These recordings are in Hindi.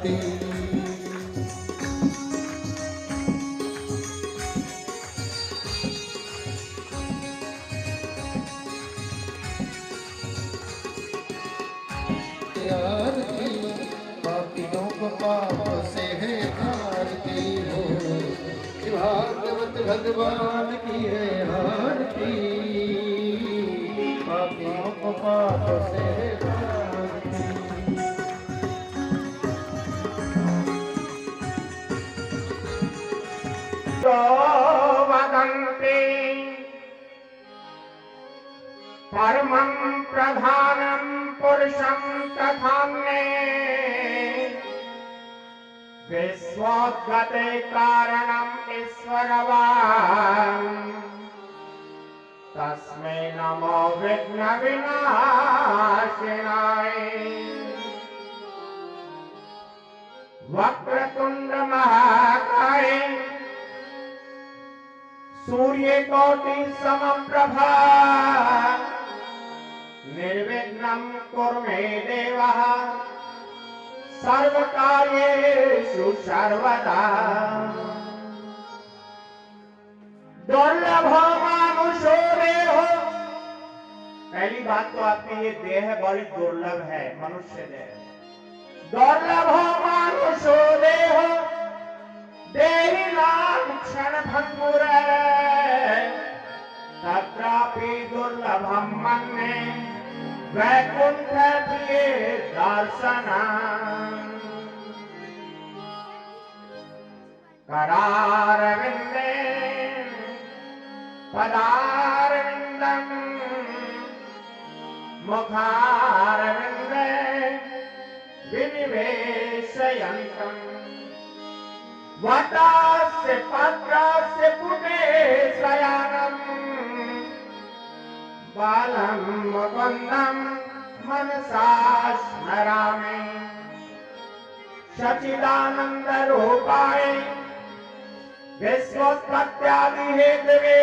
आरती। पापियों को पाप से है आरती हो, भागवत भगवान की है आरती। पापियों को पाप से है आरती। तो वदन्ति परमं प्रधानं पुरुषं तथान्ये विश्वोद्गते कारणम् ईश्वरवान् तस्मै नमो विघ्न विनाशिनाय। वक्रतुंड महाकाय सूर्यकोटि समप्रभा निर्विघ्नं कुरु मे देव सर्वकार्येषु सर्वदा। दुर्लभो मानुषो देहो, पहली बात तो आपकी ये देह बड़ी दुर्लभ है, मनुष्य देह। दुर्लभो मानुषो देहो देहिनां क्षणभङ्गुर तत्रापि दुर्लभं मन्ये वैकुण्ठप्रिये दर्शनम्। करारविन्दे पदारविन्दं मुखारविन्दे विनिवेशयन्तम्। वटस्य पत्रस्य पुटे शयनम् बालं मुकुन्दं मनसा स्मरामि। सच्चिदानन्दरूपाय विश्वोत्पत्त्यादिहेतवे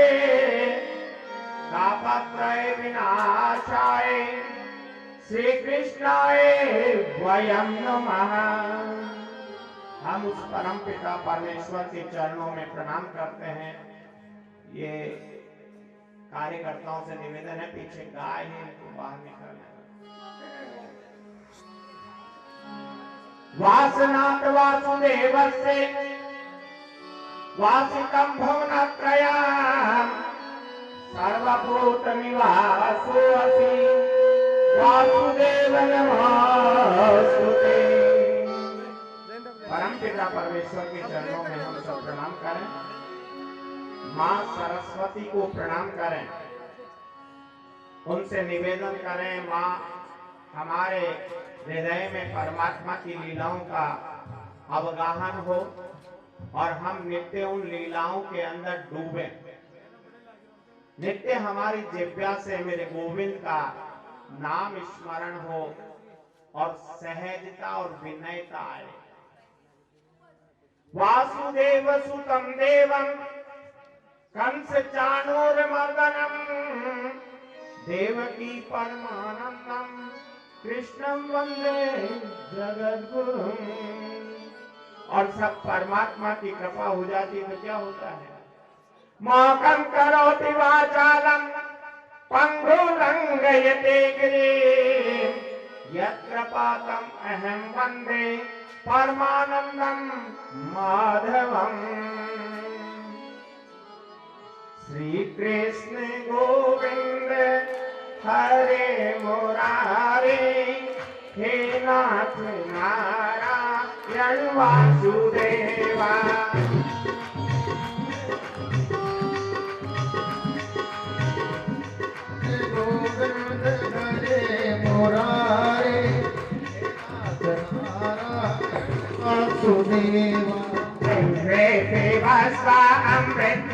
तापत्रय विनाशाय श्रीकृष्णाय वयं नमः। हम उस परम पिता परमेश्वर के चरणों में प्रणाम करते हैं। ये कार्यकर्ताओं से निवेदन है, पीछे गाय है, इनको बाहर निकालना। वासनात् वासुदेवस्य वासितं भुवनत्रयम् सर्वभूतनिवासोऽसि वासुदेव नमोस्तुते। परम पिता परमेश्वर के चरणों में हम सब प्रणाम करें। माँ सरस्वती को प्रणाम करें, उनसे निवेदन करें माँ हमारे हृदय में परमात्मा की लीलाओं का अवगाहन हो और हम नित्य उन लीलाओं के अंदर डूबे। नित्य हमारी जिह्वा से मेरे गोविंद का नाम स्मरण हो और सहजता और विनयता आए। वासुदेव सुतं देवं कंस चाणूरमर्दनम देवकी परमानंदम कृष्णं वंदे जगद्गुरुम। और सब परमात्मा की कृपा हो जाती तो क्या होता है? मोकं करोति वाचालं पंगुलंघयते गिरिं यत्र पातं अहं वंदे परमानंदं माधवम्। श्री कृष्ण गोविंद हरे मुरारे हे नाथ नारायण वासुदेवा। गोविंद हरे मुरारे वासुदेवा। देवस्वा अमृत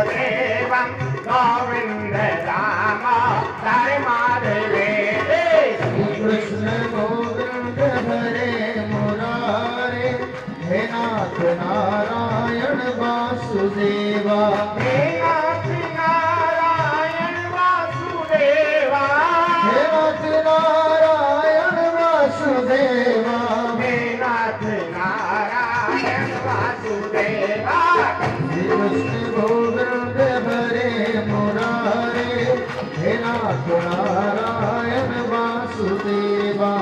देवं गोविंद राम हरे माधवे। कृष्ण गोविंद हरे मुरारे हे नाथ नारायण वासुदेवा। हे नाथ नारायण वासुदेवा। हे नाथ नारायण वासुदेवा। हे नाथ कृष्ण गोविंद हरे मुरारे, हे नाथ नारायण वासुदेवा।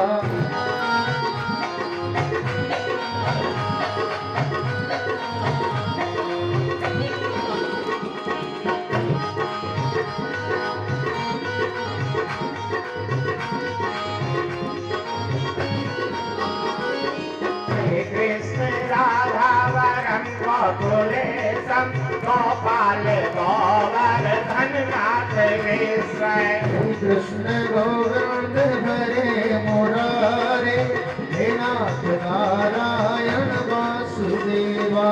गोकुलेशम गोपाल गोवर्धन नाथ विश्वय। कृष्ण गोविंद हरे मुरारे, हे नाथ नारायण वासुदेवा।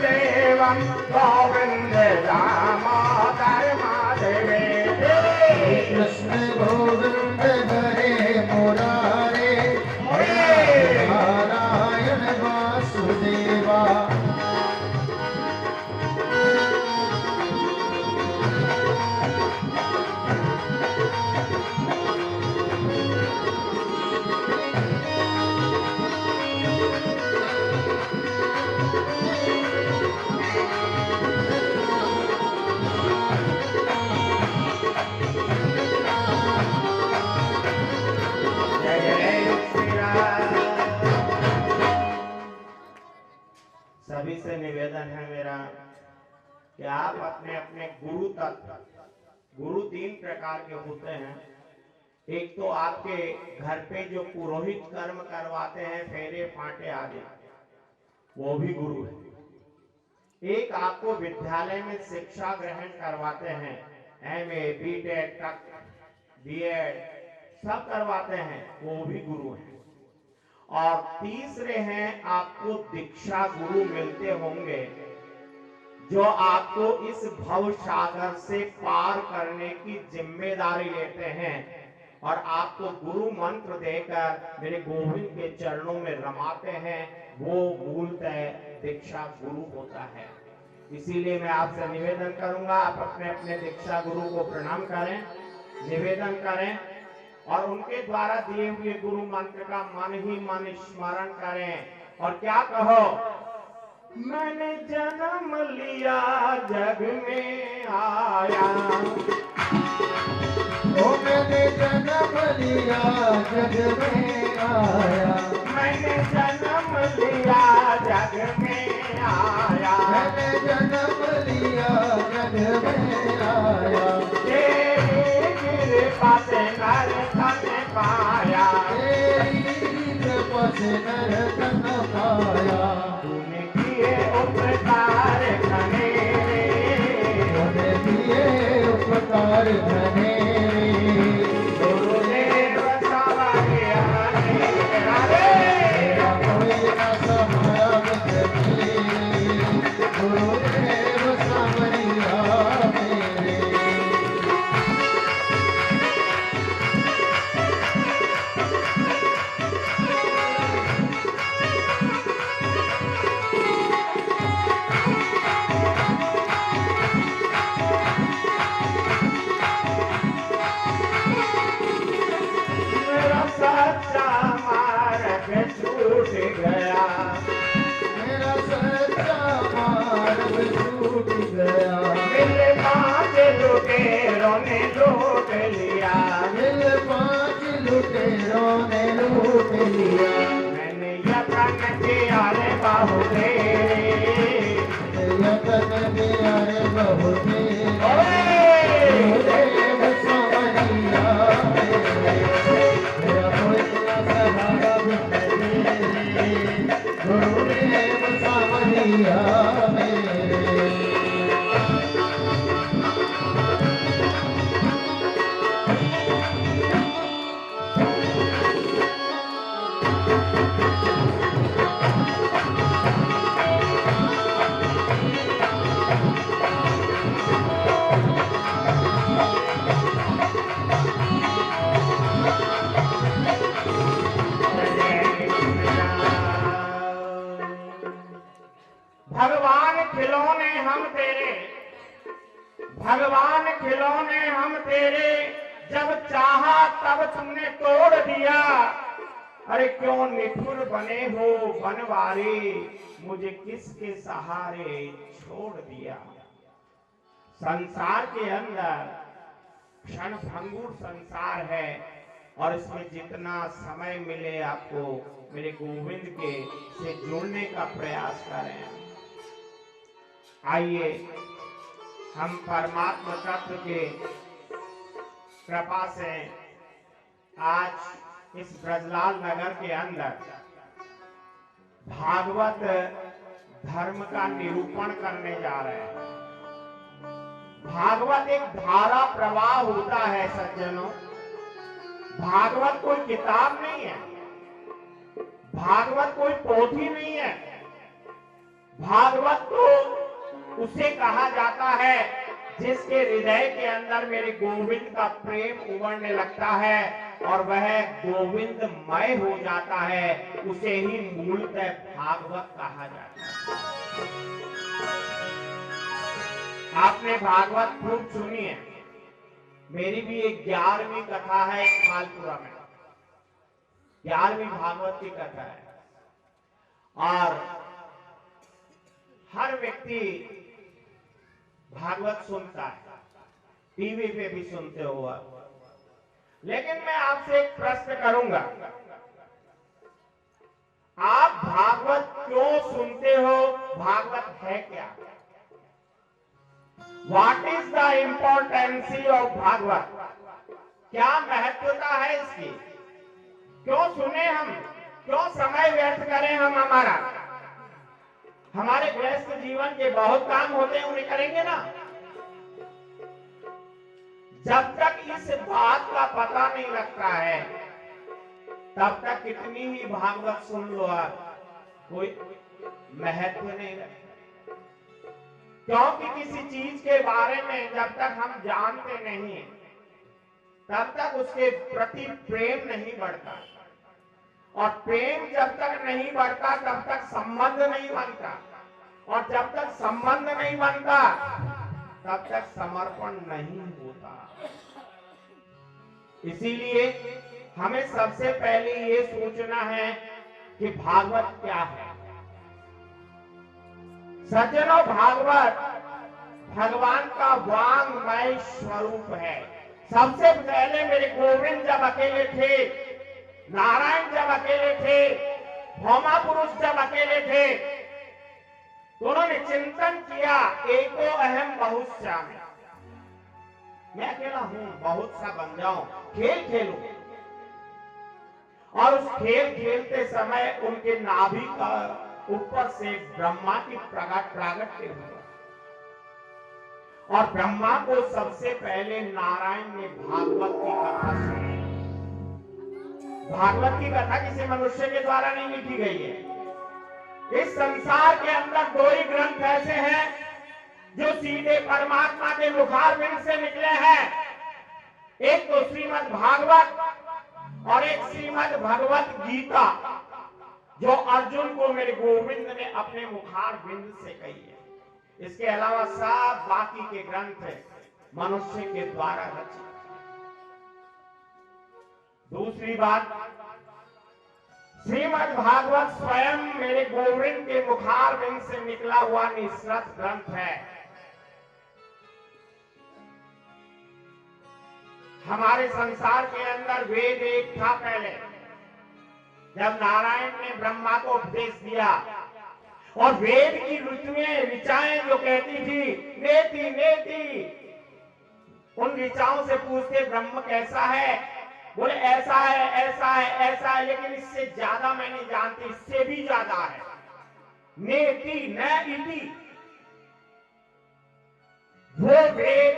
देवम गोविंद दामोदर माधवे। कृष्ण गोविंद हरे मुरारे, नारायण वासुदेवा। सभी से निवेदन है मेरा कि आप अपने अपने गुरु तक, गुरु तीन प्रकार के होते हैं। एक तो आपके घर पे जो पुरोहित कर्म करवाते हैं, फेरे फाटे आदि, वो भी गुरु है। एक आपको विद्यालय में शिक्षा ग्रहण करवाते हैं, एमए बीटेक तक बीएड सब करवाते हैं, वो भी गुरु है। और तीसरे हैं आपको दीक्षा गुरु मिलते होंगे, जो आपको इस भव सागर से पार करने की जिम्मेदारी लेते हैं और आपको गुरु मंत्र देकर मेरे गोविंद के चरणों में रमाते हैं। वो मूलतः दीक्षा गुरु होता है। इसीलिए मैं आपसे निवेदन करूंगा, आप अपने अपने दीक्षा गुरु को प्रणाम करें, निवेदन करें और उनके द्वारा दिए हुए गुरु मंत्र का मन ही मन स्मरण करें। और क्या कहो, मैंने जन्म लिया जग में आया, ओ मैंने जन्म लिया जग में आया, मैंने जन्म लिया जग में आया, मैंने जन्म लिया जग में आया। तेरी कृपा से नर तन पाया, तेरी कृपा से नर तन पाया। तूने किए उपकार घनेरे, तूने किए उपकार घनेरे। गुरुदेव सवारिया मेरा रे, तेरा कोई न सहारा मुझे, गुरुदेव सांवरिया मेरे। मेरा सच्चा मार्ग छूट गया, मेरा सच्चा मार्ग छूट गया। दिल पाँच लुटेरों ने लूट लिया, दिल पाँच लुटेरों ने लूट लिया। मैंने यतन किया रे बाहु तेरे, यतन किया रे बहु तेरे, गुरुदेव सांवरिया मेरे। मेरा कोई न सहारा तेरे, गुरुदेव सांवरिया मेरे। भगवान खिलौने हम तेरे, भगवान खिलौने हम तेरे, जब चाहा तब तुमने तोड़ दिया। अरे क्यों निठुर बने हो बनवारे, मुझे किसके सहारे छोड़ दिया। संसार के अंदर क्षण भंगुर संसार है और इसमें जितना समय मिले आपको मेरे गोविंद के से जुड़ने का प्रयास करें। आइए हम परमात्मा तत्व के कृपा से आज इस ब्रजलाल नगर के अंदर भागवत धर्म का निरूपण करने जा रहे हैं। भागवत एक धारा प्रवाह होता है सज्जनों। भागवत कोई किताब नहीं है, भागवत कोई पोथी नहीं है। भागवत तो उसे कहा जाता है जिसके हृदय के अंदर मेरे गोविंद का प्रेम उमड़ने लगता है और वह गोविंदमय हो जाता है, उसे ही मूलतः भागवत कहा जाता है। आपने भागवत खूब सुनी है। मेरी भी एक 11वीं कथा है मालपुरा में, 11वीं भागवत की कथा है और हर व्यक्ति भागवत सुनता है, टीवी पे भी सुनते हो आप। लेकिन मैं आपसे एक प्रश्न करूंगा, आप भागवत क्यों सुनते हो? भागवत है क्या? What is the importance of Bhagavat? क्या महत्वता है इसकी? क्यों सुने हम? क्यों समय व्यर्थ करें हम? हमारे व्यस्त जीवन के बहुत काम होते हैं, उन्हें करेंगे ना। जब तक इस बात का पता नहीं लगता है तब तक कितनी ही भागवत सुन लो आप, कोई महत्व नहीं रहता। क्योंकि किसी चीज के बारे में जब तक हम जानते नहीं तब तक उसके प्रति प्रेम नहीं बढ़ता और प्रेम जब तक नहीं बढ़ता तब तक संबंध नहीं बनता और जब तक संबंध नहीं बनता तब तक समर्पण नहीं होता। इसीलिए हमें सबसे पहले ये सोचना है कि भागवत क्या है। सज्जनों, भागवत भगवान का वांगमय स्वरूप है। सबसे पहले मेरे गोविंद जब अकेले थे, नारायण जब अकेले थे, भौमा पुरुष जब अकेले थे, तो उन्होंने चिंतन किया, एको अहम बहुश्यामि, मैं अकेला हूं, बहुत सा बन जाऊं, खेल खेलूं। और उस खेल खेलते समय उनके नाभि का ऊपर से ब्रह्मा की प्रागट्य हुआ और ब्रह्मा को सबसे पहले नारायण ने भागवत की कथा सुनी। भागवत की कथा किसी मनुष्य के द्वारा नहीं लिखी गई है। इस संसार के अंदर दो ही ग्रंथ ऐसे हैं जो सीधे परमात्मा के मुखारबिंद से निकले हैं, एक तो श्रीमद् भागवत और एक श्रीमद् भगवत गीता, जो अर्जुन को मेरे गोविंद ने अपने मुखारबिंद से कही है। इसके अलावा सब बाकी के ग्रंथ मनुष्य के द्वारा रचित। दूसरी बात, श्रीमद् भागवत स्वयं मेरे गोविंद के मुखारबिंद से निकला हुआ निःसृत ग्रंथ है। हमारे संसार के अंदर वेद एक था पहले, जब नारायण ने ब्रह्मा को उपदेश दिया और वेद की ऋचाएं जो कहती थी नेति नेति, उन ऋचाओं से पूछते ब्रह्म कैसा है, बोले ऐसा है ऐसा है ऐसा है, लेकिन इससे ज्यादा मैं नहीं जानती, इससे भी ज्यादा है, नेति न इति। वो वेद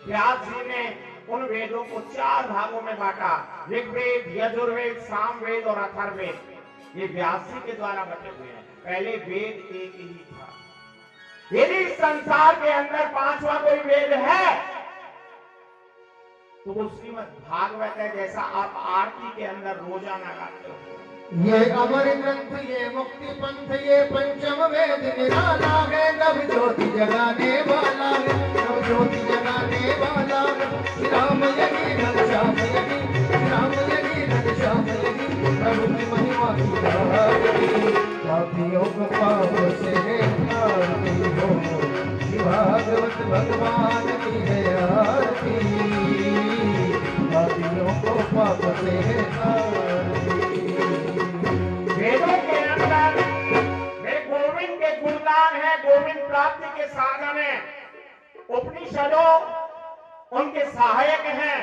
व्यास जी ने उन वेदों को 4 भागों में बांटा, ऋग्वेद, यजुर्वेद, सामवेद और अथर्ववेद, ये व्यास जी के द्वारा बटे हुए हैं। पहले वेद एक ही था। यदि संसार के अंदर 5वां कोई वेद है तो वो श्रीमद् भागवत है, जैसा आप आरती के अंदर रोजाना गाते हो। ये अमर ग्रंथ, ये मुक्ति पंथ, ये पंचम वेद निराला है, नव ज्योति जगाने वाला है, नव ज्योति जगाने वाला है। श्री राम यज्ञ घनश्याम यज्ञ, श्री राम यज्ञ घनश्याम यज्ञ, प्रभु की महिमा की आरती, पापियों को पाप से निकालती हो, भागवत भगवान की है आरती, पापियों को पाप से निकालती। वेदों के अंदर वे गोविंद के गुणगान है, गोविंद प्राप्ति के साधन है। उपनिषदों उनके सहायक हैं,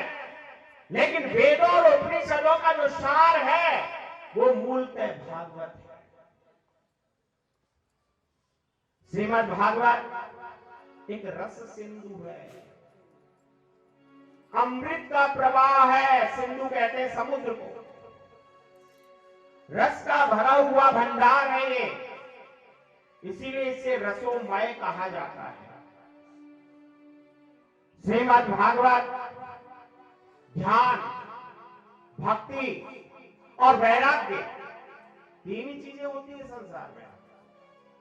लेकिन वेदों और उपनिषदों का जो सार है वो मूलतः भागवत है। श्रीमद् भागवत एक रस सिंधु है, अमृत का प्रवाह है। सिंधु कहते हैं समुद्र को, रस का भरा हुआ भंडार है ये, इसीलिए इसे रसोमय कहा जाता है। श्रीमद् भागवत ध्यान, भक्ति और वैराग्य तीन ही चीजें होती है संसार में।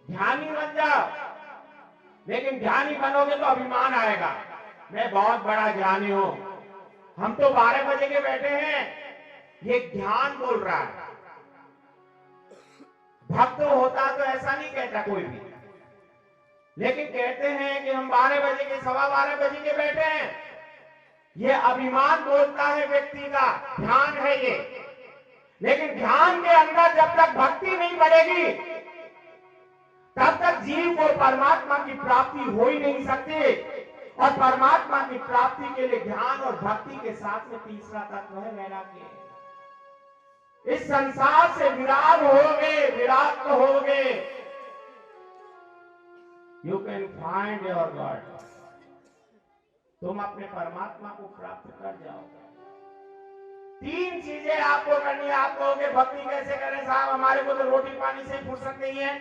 ध्यानी बन जाओ, लेकिन ध्यानी बनोगे तो अभिमान आएगा, मैं बहुत बड़ा ज्ञानी हूं। हम तो 12 बजे के बैठे हैं, ये ध्यान बोल रहा है। भक्त होता तो ऐसा नहीं कहता कोई भी, लेकिन कहते हैं कि हम 12 बजे के 12:15 बजे के बैठे हैं, ये अभिमान बोलता है व्यक्ति का, ध्यान है ये। लेकिन ध्यान के अंदर जब तक भक्ति नहीं बढ़ेगी तब तक जीव को परमात्मा की प्राप्ति हो ही नहीं सकती। और परमात्मा की प्राप्ति के लिए ध्यान और भक्ति के साथ में तीसरा तत्व है वैराग्य। इस संसार से विराग होगे, विराग होगे, you can find your God, तुम अपने परमात्मा को प्राप्त कर जाओगे। 3 चीजें आपको करनी है। आप कहोगे भक्ति कैसे करें साहब, हमारे को तो रोटी पानी से फुर्सत नहीं है।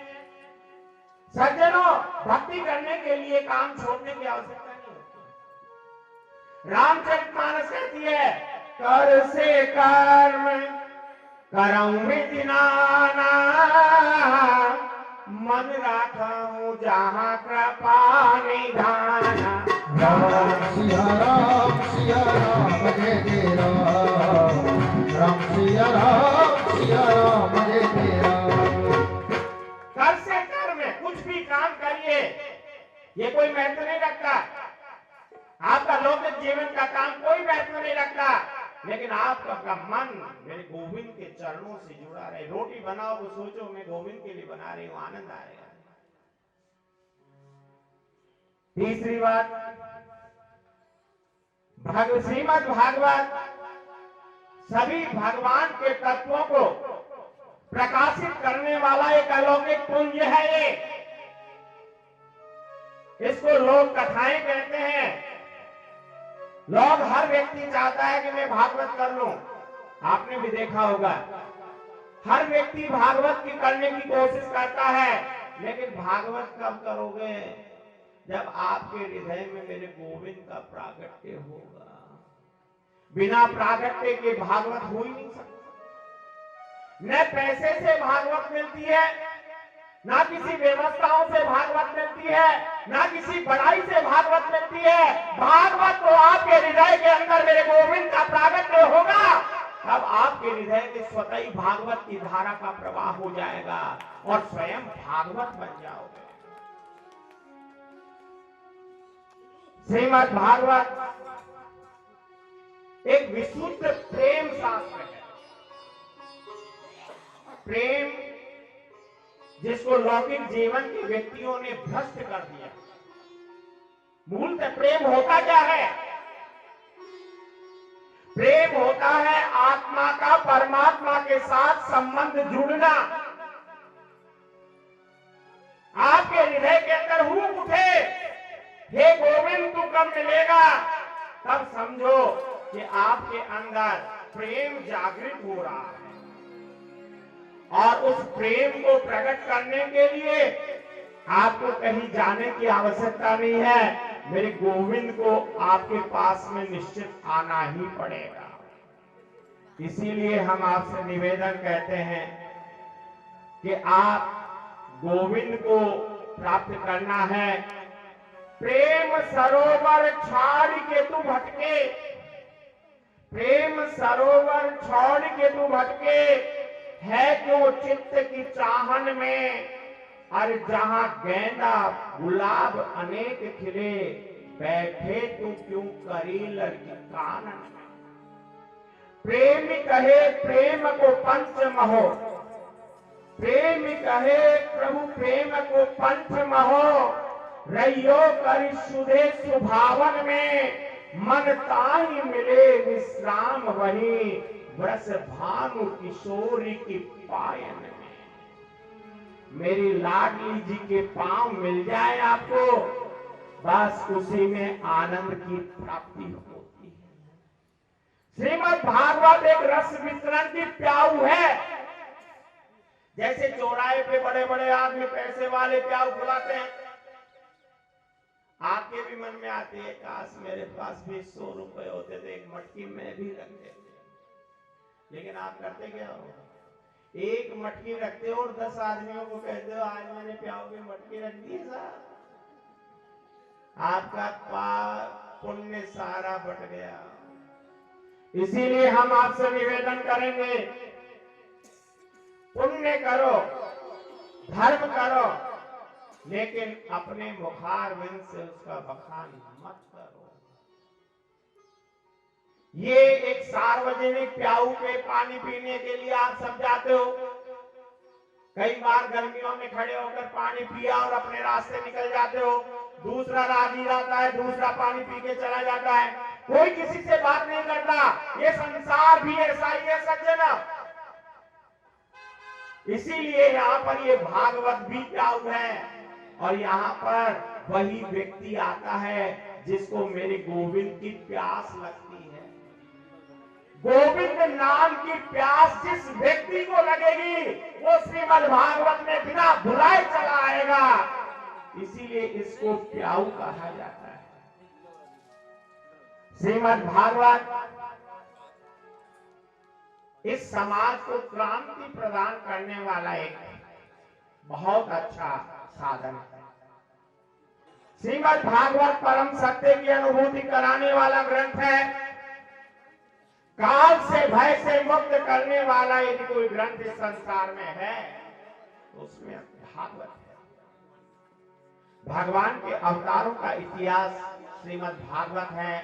सज्जनों, भक्ति करने के लिए काम छोड़ने की आवश्यकता नहीं होती। रामचरितमानस कहती है, कर से कर्म करऊं विधिनाना, मन राखूं जहां कृपा निधाना। राम सिया राम जय जय राम, राम सिया राम जय जय राम। कर से कर्म, कुछ भी काम करिए, ये कोई महत्व नहीं रखता। आपका लौकिक जीवन का काम कोई महत्व नहीं रखता, लेकिन आपका मन मेरे गोविंद के चरणों से जुड़ा रहे। रोटी बनाओ तो सोचो मैं गोविंद के लिए बना रही हूं, आनंद आएगा। तीसरी बात, श्रीमद् भागवत सभी भगवान के तत्वों को प्रकाशित करने वाला एक अलौकिक पुंज है ये। इसको लोग कथाएं कहते हैं। लोग, हर व्यक्ति चाहता है कि मैं भागवत कर लूं। आपने भी देखा होगा, हर व्यक्ति भागवत की करने की कोशिश करता है, लेकिन भागवत कब करोगे? जब आपके हृदय में मेरे गोविंद का प्रागट्य होगा। बिना प्रागट्य के भागवत हो ही नहीं सकता। न पैसे से भागवत मिलती है, ना किसी व्यवस्थाओं से भागवत मिलती है, ना किसी बड़ाई से भागवत मिलती है। भागवत तो आपके हृदय के अंदर मेरे गोविंद का प्रागट्य होगा, तब आपके हृदय में स्वतः ही भागवत की धारा का प्रवाह हो जाएगा और स्वयं भागवत बन जाओगे। श्रीमद् भागवत एक विशुद्ध प्रेम शास्त्र है। प्रेम जिसको लौकिक जीवन के व्यक्तियों ने भ्रष्ट कर दिया। मूलतः प्रेम होता क्या है? प्रेम होता है आत्मा का परमात्मा के साथ संबंध जुड़ना। आपके हृदय के अंदर हुक उठे, हे गोविंद तू कब मिलेगा, तब समझो कि आपके अंदर प्रेम जागृत हो रहा है। और उस प्रेम को प्रकट करने के लिए आपको कहीं जाने की आवश्यकता नहीं है। मेरे गोविंद को आपके पास में निश्चित आना ही पड़ेगा। इसीलिए हम आपसे निवेदन कहते हैं कि आप गोविंद को प्राप्त करना है। प्रेम सरोवर छाड़ के तू भटके, प्रेम सरोवर छोड़ के तू भटके, है क्यों चित्त की चाहन में, अरे जहां गेंदा गुलाब अनेक खिले, बैठे तू क्यों करी लड़की कानन में। प्रेम कहे प्रेम को पंच महो, प्रेम कहे प्रभु प्रेम को पंच महो, रहियो करी सुधे सुभावन में, मन ताही मिले विश्राम वही, वृष भानु किशोरी की पायन में। मेरी लाडली जी के पांव मिल जाए आपको, बस उसी में आनंद की प्राप्ति होती है। श्रीमद् भागवत एक रस वितरण की प्याऊ है। जैसे चौराहे पे बड़े बड़े आदमी पैसे वाले प्याऊ बुलाते हैं, आपके भी मन में आती है काश मेरे पास भी 100 रुपए होते थे, एक मटकी में भी रख देते। लेकिन आप करते क्या हो, एक मटकी रखते हो और 10 आदमियों को कहते हो आज मैंने प्याऊ की मटकी रख दी साहब, आपका पुण्य सारा बट गया। इसीलिए हम आपसे निवेदन करेंगे, पुण्य करो, धर्म करो, लेकिन अपने मुखारविंद से उसका बखान मत करो। ये एक सार्वजनिक प्याऊ पे पानी पीने के लिए आप सब जाते हो, कई बार गर्मियों में खड़े होकर पानी पिया और अपने रास्ते निकल जाते हो, दूसरा राजी रहता है, दूसरा पानी पी के चला जाता है, कोई किसी से बात नहीं करता। ये संसार भी ऐसा ही है सज्जन। इसीलिए यहाँ पर ये भागवत भी प्याऊ है, और यहाँ पर वही व्यक्ति आता है जिसको मेरे गोविंद की प्यास लगती है। गोविंद नाम की प्यास जिस व्यक्ति को लगेगी वो श्रीमद् भागवत में बिना भुलाए चला आएगा। इसीलिए इसको प्याऊ कहा जाता है। श्रीमद् भागवत इस समाज को क्रांति प्रदान करने वाला एक बहुत अच्छा साधन है। श्रीमद् भागवत परम सत्य की अनुभूति कराने वाला ग्रंथ है। काल से भय से मुक्त करने वाला यदि कोई ग्रंथ इस संसार में है तो उसमें भागवत है। भगवान के अवतारों का इतिहास श्रीमद् भागवत है।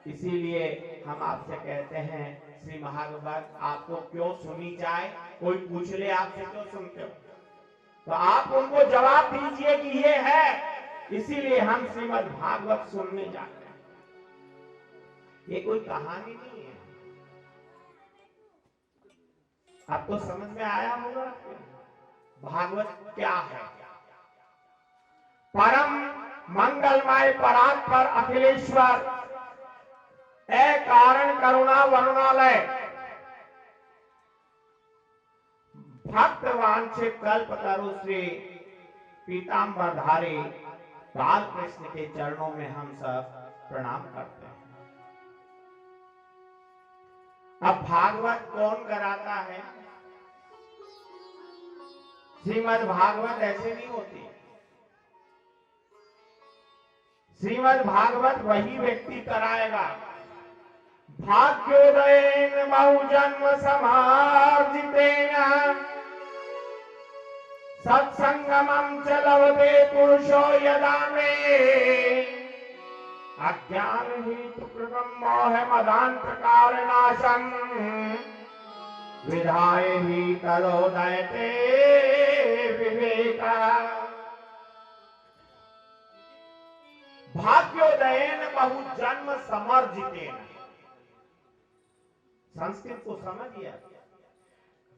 इसीलिए हम आपसे कहते हैं श्री भागवत आपको क्यों सुनी जाए। कोई पूछ ले आपसे क्यों सुनते हो, तो आप उनको जवाब दीजिए कि ये है। इसीलिए हम श्रीमद् भागवत सुनने जाते हैं। ये कोई कहानी नहीं है। आपको समझ में आया होगा भागवत क्या है। परम मंगलमय परात्पर अखिलेश्वर कारण करुणा वरुणालय भक्त वांछित कल्प तरु श्री पीतांबरधारी बाल कृष्ण के चरणों में हम सब प्रणाम करते हैं। अब भागवत कौन कराता है। श्रीमद् भागवत ऐसे नहीं होती। श्रीमद् भागवत वही व्यक्ति कराएगा। भाग्योदयेन बहुजन्म समार्जितेन सत्संगमं च लभते पुरुषो यदा मे अज्ञान हेतु कृतं मोह मदान्धकारनाशं विधाय हि तदोदयते विवेका। भाग्योदयेन बहुजन्म समर्जितेन, संस्कृत को समझिए।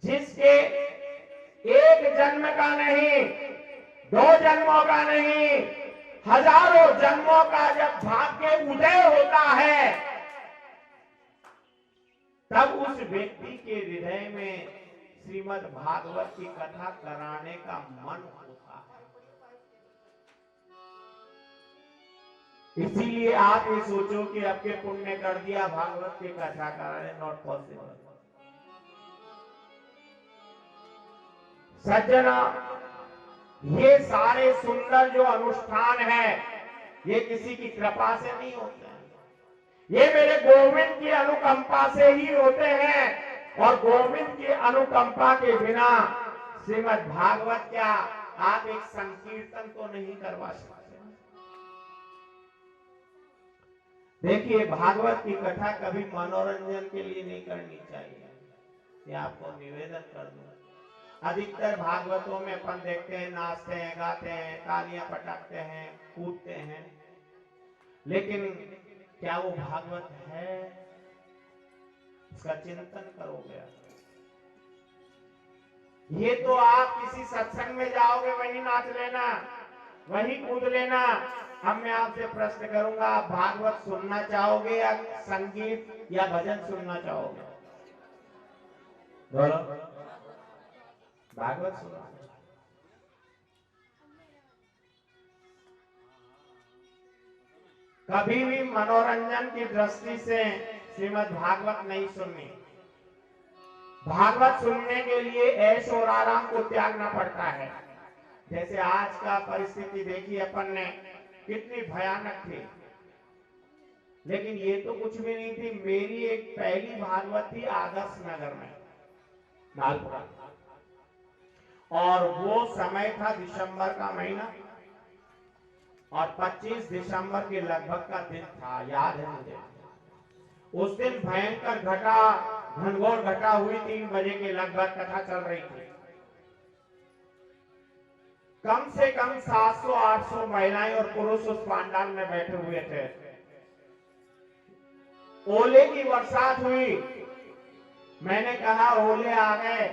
जिसके एक जन्म का नहीं, 2 जन्मों का नहीं, हजारों जन्मों का जब भाग्य उदय होता है तब उस व्यक्ति के हृदय में श्रीमद् भागवत की कथा कराने का मन होता है। इसीलिए आप ये सोचो कि आपके पुण्य कर दिया भागवत की कथा कराने, नॉट पॉसिबल। सज्जना, ये सारे सुंदर जो अनुष्ठान है ये किसी की कृपा से नहीं होते हैं, ये मेरे गोविंद की अनुकंपा से ही होते हैं। और गोविंद की अनुकंपा के बिना श्रीमद् भागवत क्या आप एक संकीर्तन तो नहीं करवा सकते। देखिए, भागवत की कथा कभी मनोरंजन के लिए नहीं करनी चाहिए, ये आपको निवेदन कर दूं। अधिकतर भागवतों में अपन देखते हैं नाचते हैं, गाते हैं, तालियां पटाखते हैं, कूदते हैं, लेकिन क्या वो भागवत है? इसका चिंतन करोगे? ये तो आप किसी सत्संग में जाओगे, वहीं नाच लेना, वहीं कूद लेना। अब मैं आपसे प्रश्न करूंगा, आप भागवत सुनना चाहोगे या संगीत या भजन सुनना चाहोगे? बोलो। भागवत सुनो। कभी भी मनोरंजन की दृष्टि से श्रीमद् भागवत नहीं सुननी। भागवत सुनने के लिए ऐश और आराम को त्यागना पड़ता है। जैसे आज का परिस्थिति देखिए अपन ने, कितनी भयानक थी, लेकिन ये तो कुछ भी नहीं थी। मेरी एक पहली भागवत थी आदर्श नगर में, मालपुरा, और वो समय था दिसंबर का महीना और 25 दिसंबर के लगभग का दिन था, याद है मुझे। उस दिन भयंकर घटा, घनघोर घटा हुई, 3 बजे के लगभग कथा चल रही थी। कम से कम 700-800 महिलाएं और पुरुष उस पांडाल में बैठे हुए थे। ओले की बरसात हुई। मैंने कहा ओले आ गए।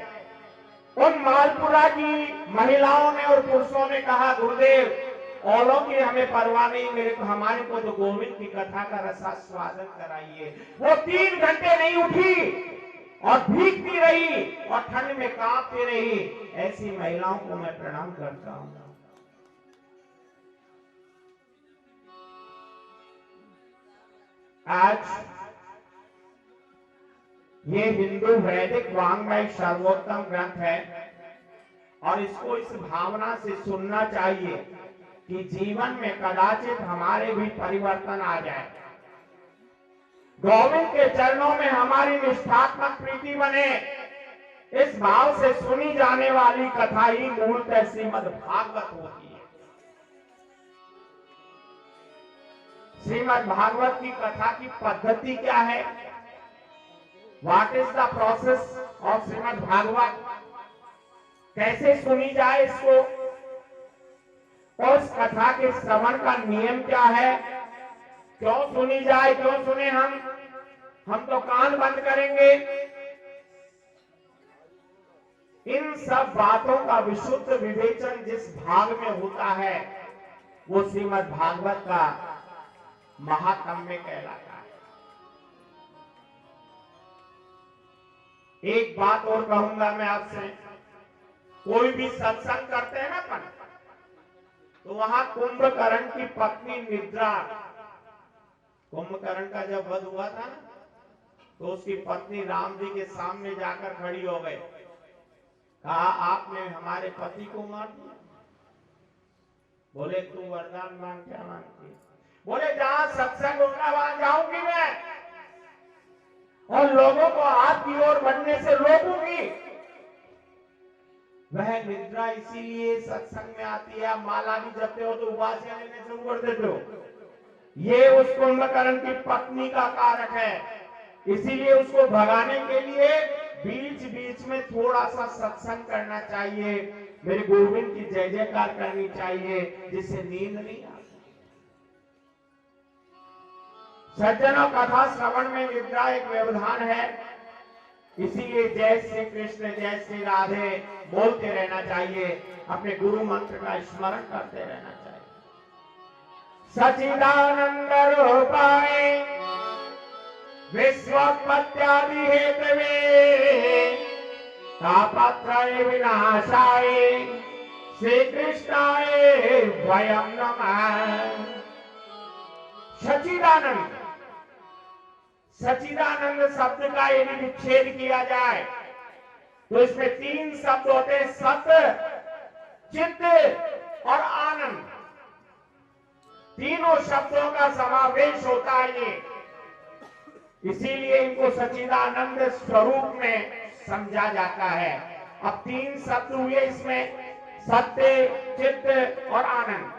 उन मालपुरा की महिलाओं ने और पुरुषों ने कहा, गुरुदेव ओलों की हमें परवाह नहीं, मेरे को हमारे को तो गोविंद की कथा का रसास्वादन कराइए। वो 3 घंटे नहीं उठी और भीगती रही और ठंड में कांपती रही। ऐसी महिलाओं को मैं प्रणाम करता हूं। आज ये हिंदू वैदिक वांग्मय सर्वोत्तम ग्रंथ है और इसको इस भावना से सुनना चाहिए कि जीवन में कदाचित हमारे भी परिवर्तन आ जाए। गोविंद के चरणों में हमारी निष्ठात्मक प्रीति बने, इस भाव से सुनी जाने वाली कथा ही मूलतः श्रीमद् भागवत होती है। श्रीमद् भागवत की कथा की पद्धति क्या है? What is the process of Shrimad Bhagavat? कैसे सुनी जाए इसको? उस कथा के श्रवण का नियम क्या है? क्यों सुनी जाए, क्यों सुने हम तो कान बंद करेंगे। इन सब बातों का विशुद्ध विवेचन जिस भाग में होता है वो श्रीमद् भागवत का महात्म्य कहलाता है। एक बात और कहूंगा मैं आपसे, कोई भी सत्संग करते हैं ना अपन, तो वहां कुंभकर्ण की पत्नी निद्रा, कुंभकर्ण का जब वध हुआ था ना, तो उसकी पत्नी राम जी के सामने जाकर खड़ी हो गई। कहा, आपने हमारे पति को मार दिया। बोले, तू वरदान मांग, क्या मांगती? बोले, जहां सत्संग होगा वहां जाऊंगी मैं और लोगों को आपकी ओर बढ़ने से रोकूंगी। वह निद्रा इसीलिए सत्संग में आती है। आप माला भी जपते हो तो उपासियां लेने शुरू कर देते हो। ये उस कुंभकर्ण की पत्नी का कारक है, इसीलिए उसको भगाने के लिए बीच बीच में थोड़ा सा सत्संग करना चाहिए, मेरे गोविंद की जय जयकार करनी चाहिए, जिससे नींद नहीं आती। सज्जनों, कथा श्रवण में निद्रा एक व्यवधान है, इसीलिए जय श्री कृष्ण, जय श्री राधे बोलते रहना चाहिए, अपने गुरु मंत्र का स्मरण करते रहना चाहिए। सच्चिदानंद रूपाय विश्वोत्पत्त्यादि हेतवे तापत्रय विनाशाय श्री कृष्णाय वयं नमः। सच्चिदानंद, सच्चिदानंद शब्द का यदि विच्छेद किया जाए तो इसमें 3 शब्द होते हैं, सत, चित्त और आनंद। तीनों शब्दों का समावेश होता है ये। इसीलिए इनको सच्चिदानंद स्वरूप में समझा जाता है। अब 3 शब्द हुए इसमें, सत्य, चित्त और आनंद।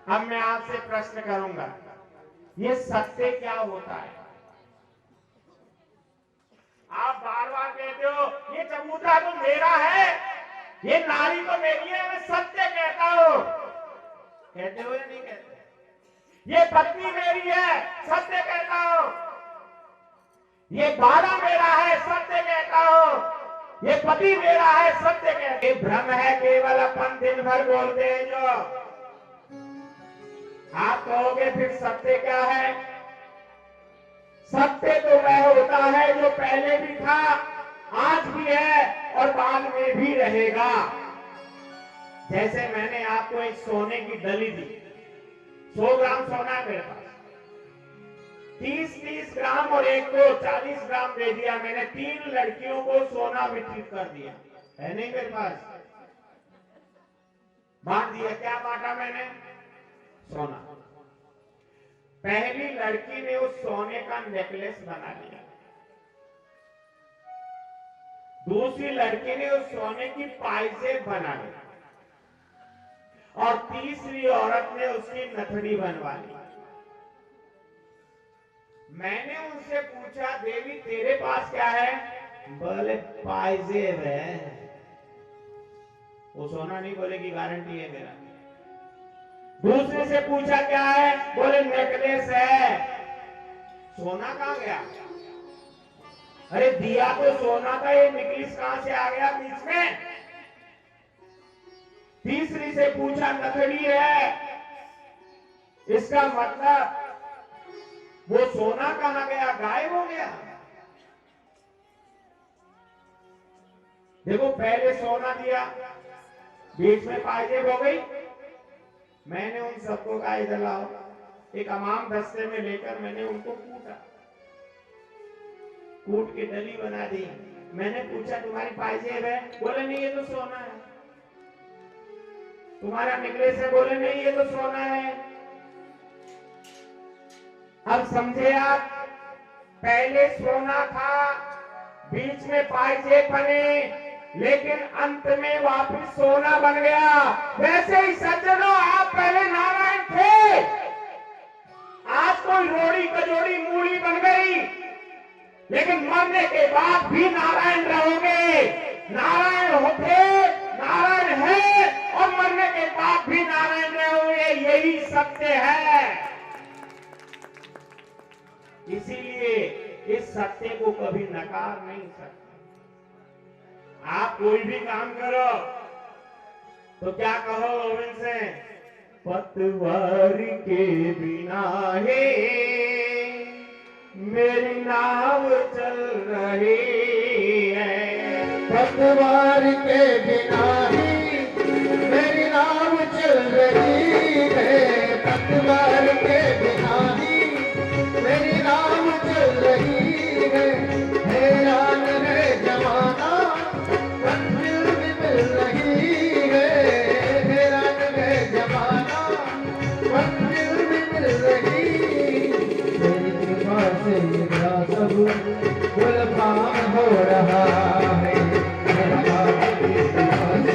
अब मैं आपसे प्रश्न करूंगा, ये सत्य क्या होता है? आप बार बार कहते हो ये चबूतरा तो मेरा है, ये नारी तो मेरी है, मैं सत्य कहता हूं। कहते हो या नहीं कहते? ये पत्नी मेरी है, सत्य कहता हूं। ये बाड़ा मेरा है, सत्य कहता हूं। ये पति मेरा है, सत्य कहते। ये भ्रम है केवल, अपन दिन भर बोलते हैं जो। आप कहोगे फिर सत्य क्या है? सत्य तो वह होता है जो पहले भी था, आज भी है और बाद में भी रहेगा। जैसे मैंने आपको एक सोने की डली दी, 100 ग्राम सोना है मेरे पास, 30-30 ग्राम और एक को 40 ग्राम दे दिया। मैंने 3 लड़कियों को सोना वितरित कर दिया, है नहीं मेरे पास? बांट दिया। क्या बांटा मैंने? सोना। पहली लड़की ने उस सोने का नेकलेस बना लिया, दूसरी लड़की ने उस सोने की पायजेब बना ली और तीसरी औरत ने उसकी नथनी बनवा ली। मैंने उनसे पूछा, देवी तेरे पास क्या है? बोले पायजेब है। वो सोना नहीं, बोलेगी गारंटी है मेरा। दूसरे से पूछा क्या है? बोले नेकलेस है। सोना कहां गया? अरे दिया तो सोना था, ये नेकलेस कहां से आ गया बीच में? तीसरी से पूछा नथनी है, इसका मतलब वो सोना कहां गया? गायब हो गया। देखो, पहले सोना दिया, बीच में पायजेब हो गई। मैंने उन सबको कहा इधर लाओ, एक अमाम दस्ते में लेकर मैंने उनको कूटा, कूट के डली बना दी। मैंने पूछा तुम्हारी पायजेब है? बोले नहीं, ये तो सोना है। तुम्हारा नेकलेस है? बोले नहीं, ये तो सोना है। अब समझे आप, पहले सोना था, बीच में पायजेब बने, लेकिन अंत में वापिस सोना बन गया। वैसे ही सज्जनों, आप पहले नारायण थे, आज कोई रोड़ी कजोड़ी मूली बन गई, लेकिन मरने के बाद भी नारायण रहोगे। नारायण होते, नारायण है और मरने के बाद भी नारायण रहोगे, यही सत्य है। इसीलिए इस सत्य को कभी नकार नहीं सकते। आप कोई भी काम करो तो क्या कहो गोविंद से? पतवार के बिना है मेरी नाव चल रही है। पतवार के बिना ही मेरी नाव चल रही है। पतवार के बिना ही मेरी नाव चल रही है। हैरान है जमाना, मंजिल भी मिल रही है। हैरान है जमाना, मंजिल भी मिल रही। तेरी कृपा से मेरा सब गुलफाम हो रहा है। मेरा बाप की कृपा से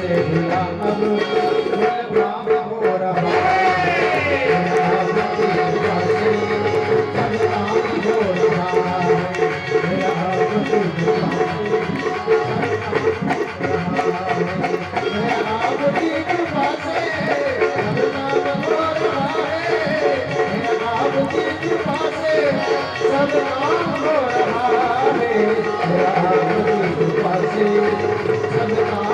भुला अब भूल भाव हो रहा है। आपकी कृपा से सब काम हो रहा है। आपकी कृपा से आपकी कृपा से सब काम हो रहा है। आपकी कृपा से सब काम हो रहा है। आपकी कृपा से सब काम हो रहा है। आपकी कृपा से सब काम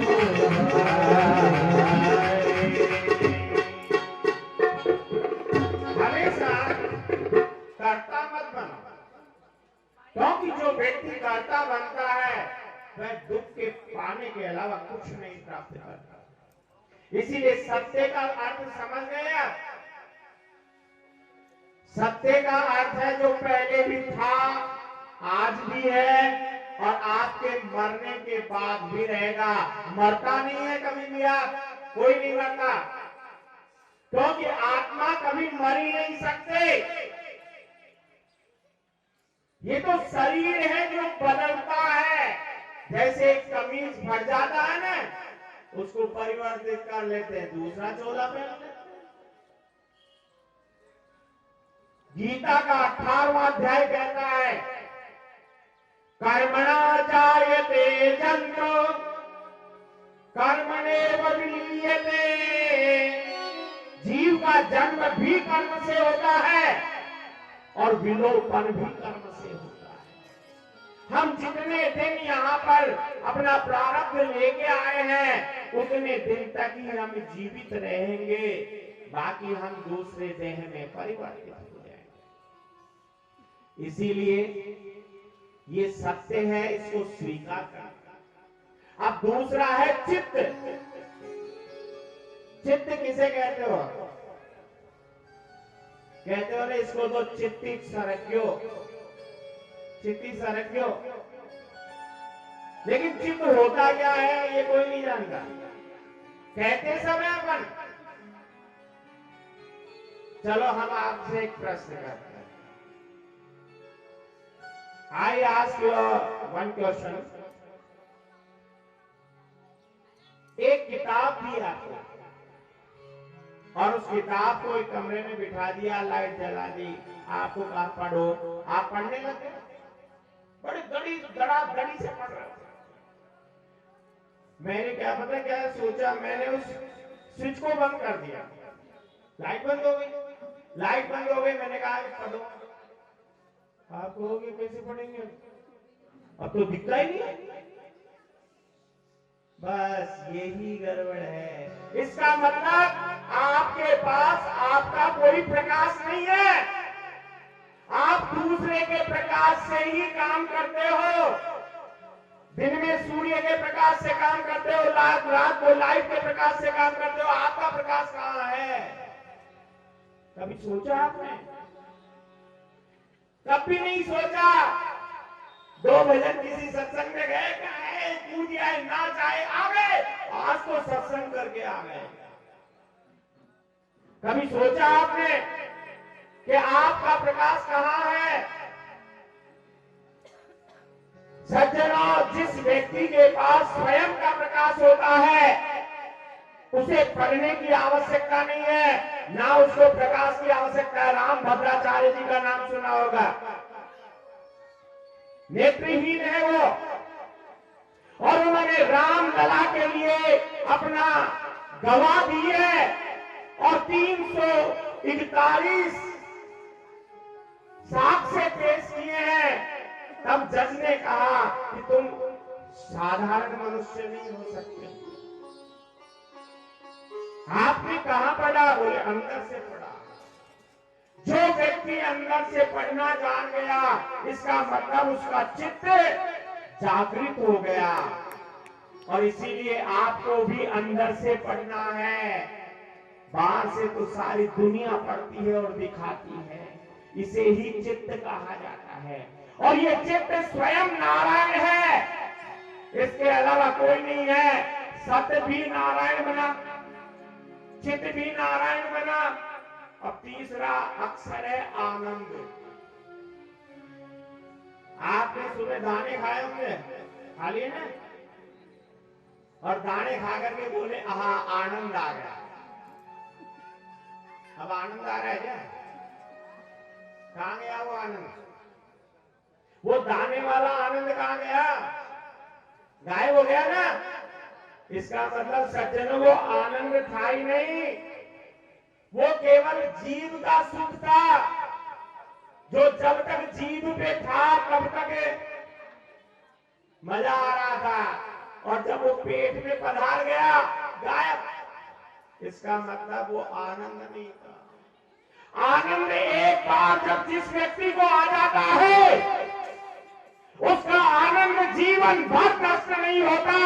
हो रहा है। हमेशा कर्ता मत बनो, क्योंकि जो व्यक्ति कर्ता बनता है वह दुख के पाने के अलावा कुछ नहीं प्राप्त करता। इसीलिए सत्य का अर्थ समझ गए आप? सत्य का अर्थ है जो पहले भी था, आज भी है और आपके मरने के बाद भी रहेगा। मरता नहीं है कभी भी, आप कोई नहीं मरता, क्योंकि आत्मा कभी मर ही नहीं सकते। ये तो शरीर है जो बदलता है। जैसे एक कमीज फट जाता है ना, उसको परिवर्तित कर लेते हैं, दूसरा चोला पहन लेते हैं। गीता का 18वां अध्याय कहता है, कर्मणा जायते जन्म कर्मणेव विलीयते। जीव का जन्म भी कर्म से होता है और विलोपन भी कर्म से होता है। हम जितने दिन यहाँ पर अपना प्रारब्ध लेके आए हैं उतने दिन तक ही हम जीवित रहेंगे, बाकी हम दूसरे देह में परिवर्तित हो जाएंगे। इसीलिए ये सत्य है, इसको स्वीकार करना। अब दूसरा है चित्त। चित्त किसे कहते हो? कहते हो ना इसको तो चित्ती सरक्यो, चित्ती सरक्यो। लेकिन चित्त होता क्या है ये कोई नहीं जानता। कहते सब है अपन। चलो हम आपसे एक प्रश्न करते हैं। I ask you one question. एक किताब दी आपको और उस किताब को एक कमरे में बिठा दिया, लाइट जला दी, आपको कहा पढ़ो, आप पढ़ने लगे, बड़ी धड़ी से पढ़ रहे हो। मैंने क्या पता क्या सोचा, मैंने उस स्विच को बंद कर दिया, लाइट बंद हो गई। लाइट बंद हो गई, मैंने कहा पढ़ो। आप कहोगे कैसे पढ़ेंगे, अब तो दिखता ही नहीं है। बस यही गड़बड़ है। इसका मतलब आपके पास आपका कोई प्रकाश नहीं है, आप दूसरे के प्रकाश से ही काम करते हो। दिन में सूर्य के प्रकाश से काम करते हो, रात को लाइट के प्रकाश से काम करते हो। आपका प्रकाश कहां है? कभी सोचा आपने? कभी नहीं सोचा। दो भजन किसी सत्संग में गए, कूद आए, नाच आए, आ गए, आज तो सत्संग करके आ गए। कभी सोचा आपने कि आपका प्रकाश कहां है? सज्जनों, जिस व्यक्ति के पास स्वयं का प्रकाश होता है उसे पढ़ने की आवश्यकता नहीं है, ना उसको प्रकाश की आवश्यकता है। राम भद्राचार्य जी का नाम सुना होगा, नेत्रहीन है वो, और उन्होंने रामलला के लिए अपना गवाह दी है और 341 साक्ष्य पेश किए हैं। तब जज ने कहा कि तुम साधारण मनुष्य नहीं हो सकते। आपने कहां पढ़ा? बोले अंदर से पढ़ा। जो व्यक्ति अंदर से पढ़ना जान गया, इसका मतलब उसका चित्त जागृत हो गया। और इसीलिए आपको भी अंदर से पढ़ना है। बाहर से तो सारी दुनिया पढ़ती है और दिखाती है, इसे ही चित्त कहा जाता है। और ये चित्त स्वयं नारायण है, इसके अलावा कोई नहीं है। सत्य भी नारायण बना, चित्त भी नारायण बना, और तीसरा अक्षर है आनंद। आपने सुबह दाने खाए होंगे, खा लिए ना, और दाने खा करके बोले आहा आनंद आ गया। अब आनंद आ रहा है क्या? कहां गया वो आनंद? वो दाने वाला आनंद कहां गया? गायब हो गया ना। इसका मतलब सज्जनों वो आनंद था ही नहीं, वो केवल जीव का सुख था, जो जब तक जीव पे था तब तक मजा आ रहा था, और जब वो पेट में पधार गया गायब। इसका मतलब वो आनंद नहीं था। आनंद एक बार जब जिस व्यक्ति को आ जाता है उसका आनंद जीवन भर नष्ट नहीं होता,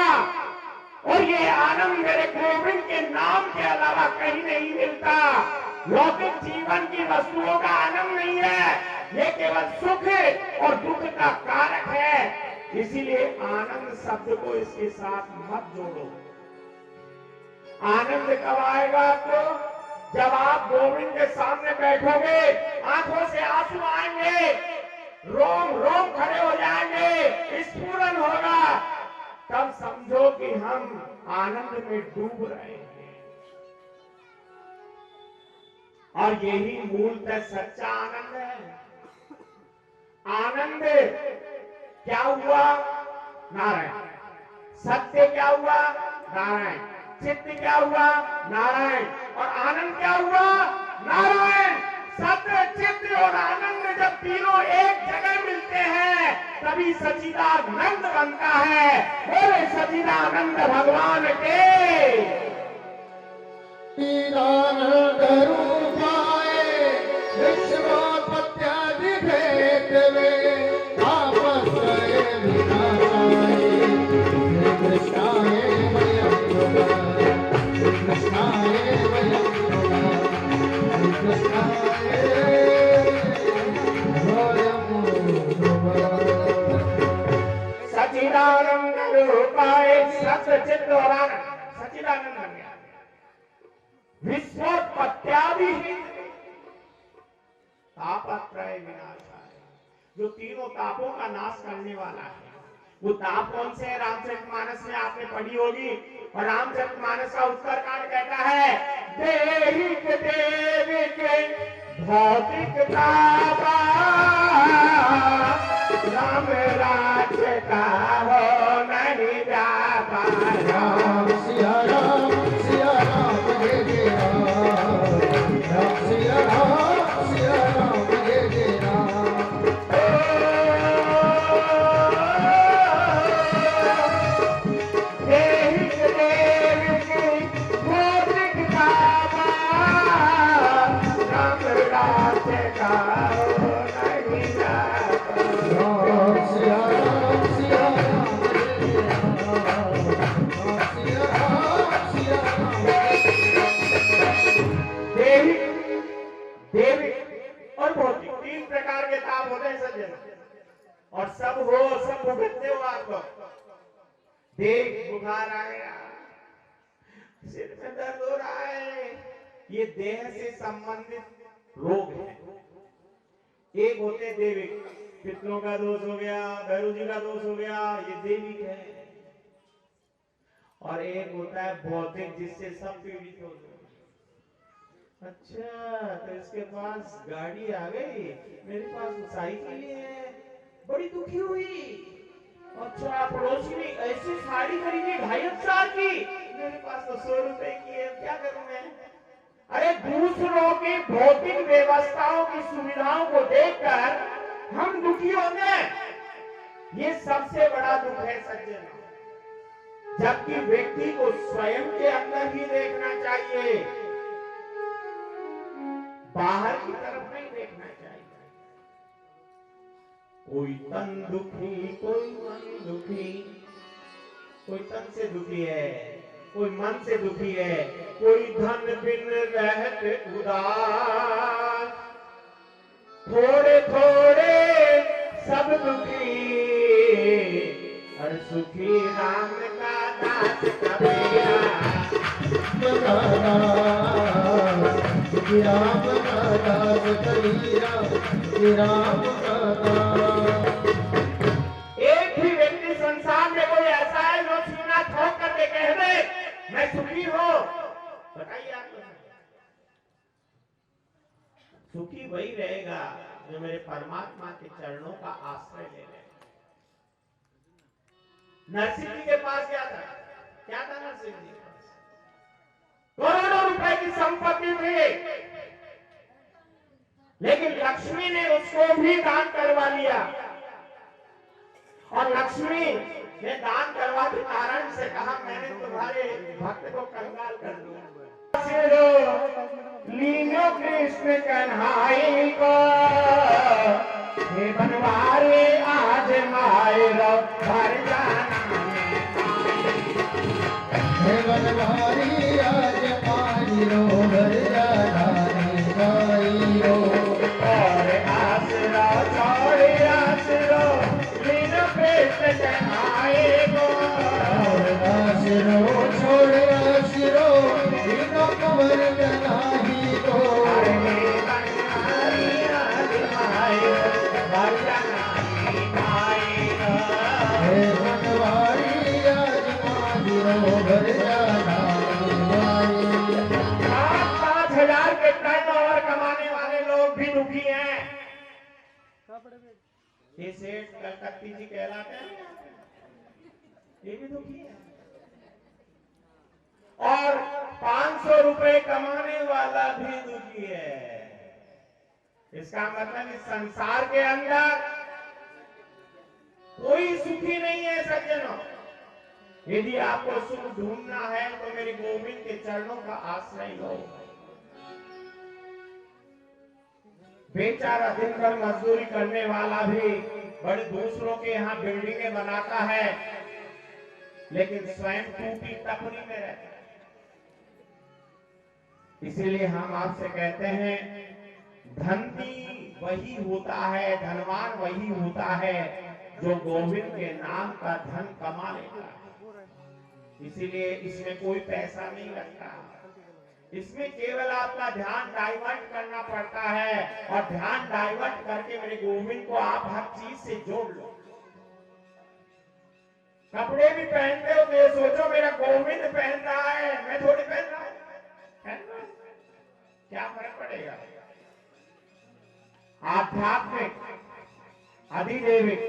और ये आनंद मेरे गोविंद के नाम के अलावा कहीं नहीं मिलता। लौकिक जीवन की वस्तुओं का आनंद नहीं है, ये केवल सुख और दुख का कारक है। इसीलिए आनंद शब्द को इसके साथ मत जोड़ो। आनंद कब आएगा आपको? जब आप गोविंद के सामने बैठोगे, आंखों से आंसू आएंगे, रोम रोम खड़े हो जाएंगे, स्फुरन होगा, तब समझो कि हम आनंद में डूब रहे हैं। और यही मूलतः सच्चा आनंद है। आनंद क्या हुआ? नारायण। सत्य क्या हुआ? नारायण। चित्त क्या हुआ? नारायण। और आनंद क्या हुआ? नारायण। सत्य, चित्त और आनंद जब तीनों एक जगह मिलते हैं तभी सच्चिदानंद बनता है। बोले सच्चिदानंद भगवान के। सच्चिदानंद रूपाय विश्वोत्पत्त्यादि भेदवे तापत्रय विनाशाय श्री कृष्णाय वयं नमः। श्री कृष्णाय वयं नमः। श्री कृष्णाय सच्चिदानंद रूपाय सत्य, चित्त और आनंद, सच्चिदानंद बन गया। विश्वोत्पत्त्यादि तापत्रय विनाशाय, जो तीनों तापों का नाश करने वाला है। वो ताप कौन से है? रामचरितमानस में आपने पढ़ी होगी, और रामचरितमानस का उत्तरकांड कहता है देहिक देविक भौतिक तापा राम राज्य का हो नहीं जा पाया। सिया राम जय जय राम। राम सिया राम जय जय राम। देहिक देविक भौतिक तापा राम राज्य का हो नहीं जा पाया। राम सिया राम जय जय राम। राम सिया राम देविक, देविक और भौतिक, तीन प्रकार के ताप होते हैं सज्जन, और सब भुगतते हो आपको। देख बुखार आ गया, सिर में दर्द हो रहा है, ये देह से संबंधित रोग है। एक होते देविक, पितरों का दोष हो गया, भैरव जी का दोष हो गया, ये देविक है। और एक होता है भौतिक, जिससे सब पीड़ित हो गए। अच्छा, तो इसके पास गाड़ी आ गई, मेरे पास तो साइकिल ही है, बड़ी दुखी हुई। अच्छा, पड़ोसी ने ऐसी साड़ी खरीदी 2,500 की, मेरे पास तो 100 रुपए की है, क्या करूं मैं? अरे दूसरों की भौतिक व्यवस्थाओं की सुविधाओं को देखकर हम दुखी होंगे, ये सबसे बड़ा दुख है सज्जन। जबकि व्यक्ति को स्वयं के अंदर ही देखना चाहिए, बाहर की तरफ नहीं देखना चाहिए। कोई तन दुखी, कोई मन दुखी, कोई तन से दुखी है, कोई मन से दुखी है, कोई धन बिन रहत उदास, थोड़े थोड़े सब दुखी, हर सुखी राम का दास कबीरा। राम का दास कबीरा, राम का दास। मेरे परमात्मा के चरणों का आश्रय ले रहे हैं। नरसिंह जी के पास क्या था? क्या था नरसिंह जी के पास? करोड़ों रुपए की संपत्ति थी, लेकिन लक्ष्मी ने उसको भी दान करवा लिया। और लक्ष्मी ने दान करवा के नारायण से कहा, मैंने तुम्हारे भक्त को कंगाल कर दिया। लीलो कृष्ण कन्हाई को, हे बनवारी आज माए रो घर जाना। हे बनवारी आज माई रो घर जाना माई रो। और आसरा छोड़े आसरो, लीलो कृष्ण कन्हाई को। और आसरो छोड़ आसरो, लीलो कंवर कन्हाई को। हे बनवारी आज माई रो घर जाना माई। 5,000 के टर्नओवर कमाने वाले लोग भी दुखी हैं। ये सेठ कलकत्ती जी कहलाते हैं, ये भी दुखी है। और 500 रुपए कमाने वाला भी दुखी है। इसका मतलब इस संसार के अंदर कोई सुखी नहीं है सज्जनों। यदि आपको सुख ढूंढना है तो मेरे गोविंद के चरणों का आश्रय लो। बेचारा दिन भर मजदूरी करने वाला भी बड़े दूसरों के यहाँ बिल्डिंगें बनाता है, लेकिन स्वयं टूटी टपरी में रहता है। इसीलिए हम आपसे कहते हैं, धनी वही होता है, धनवान वही होता है जो गोविंद के नाम का धन कमा लेता है। इसीलिए इसमें कोई पैसा नहीं लगता, इसमें केवल आपका ध्यान डाइवर्ट करना पड़ता है। और ध्यान डाइवर्ट करके मेरे गोविंद को आप हर चीज से जोड़ लो। कपड़े भी पहनते हो तो ये सोचो मेरा गोविंद पहन रहा है, मैं थोड़ी पहन रहा हूं। क्या फर्क पड़ेगा? आध्यात्मिक, अधिदैविक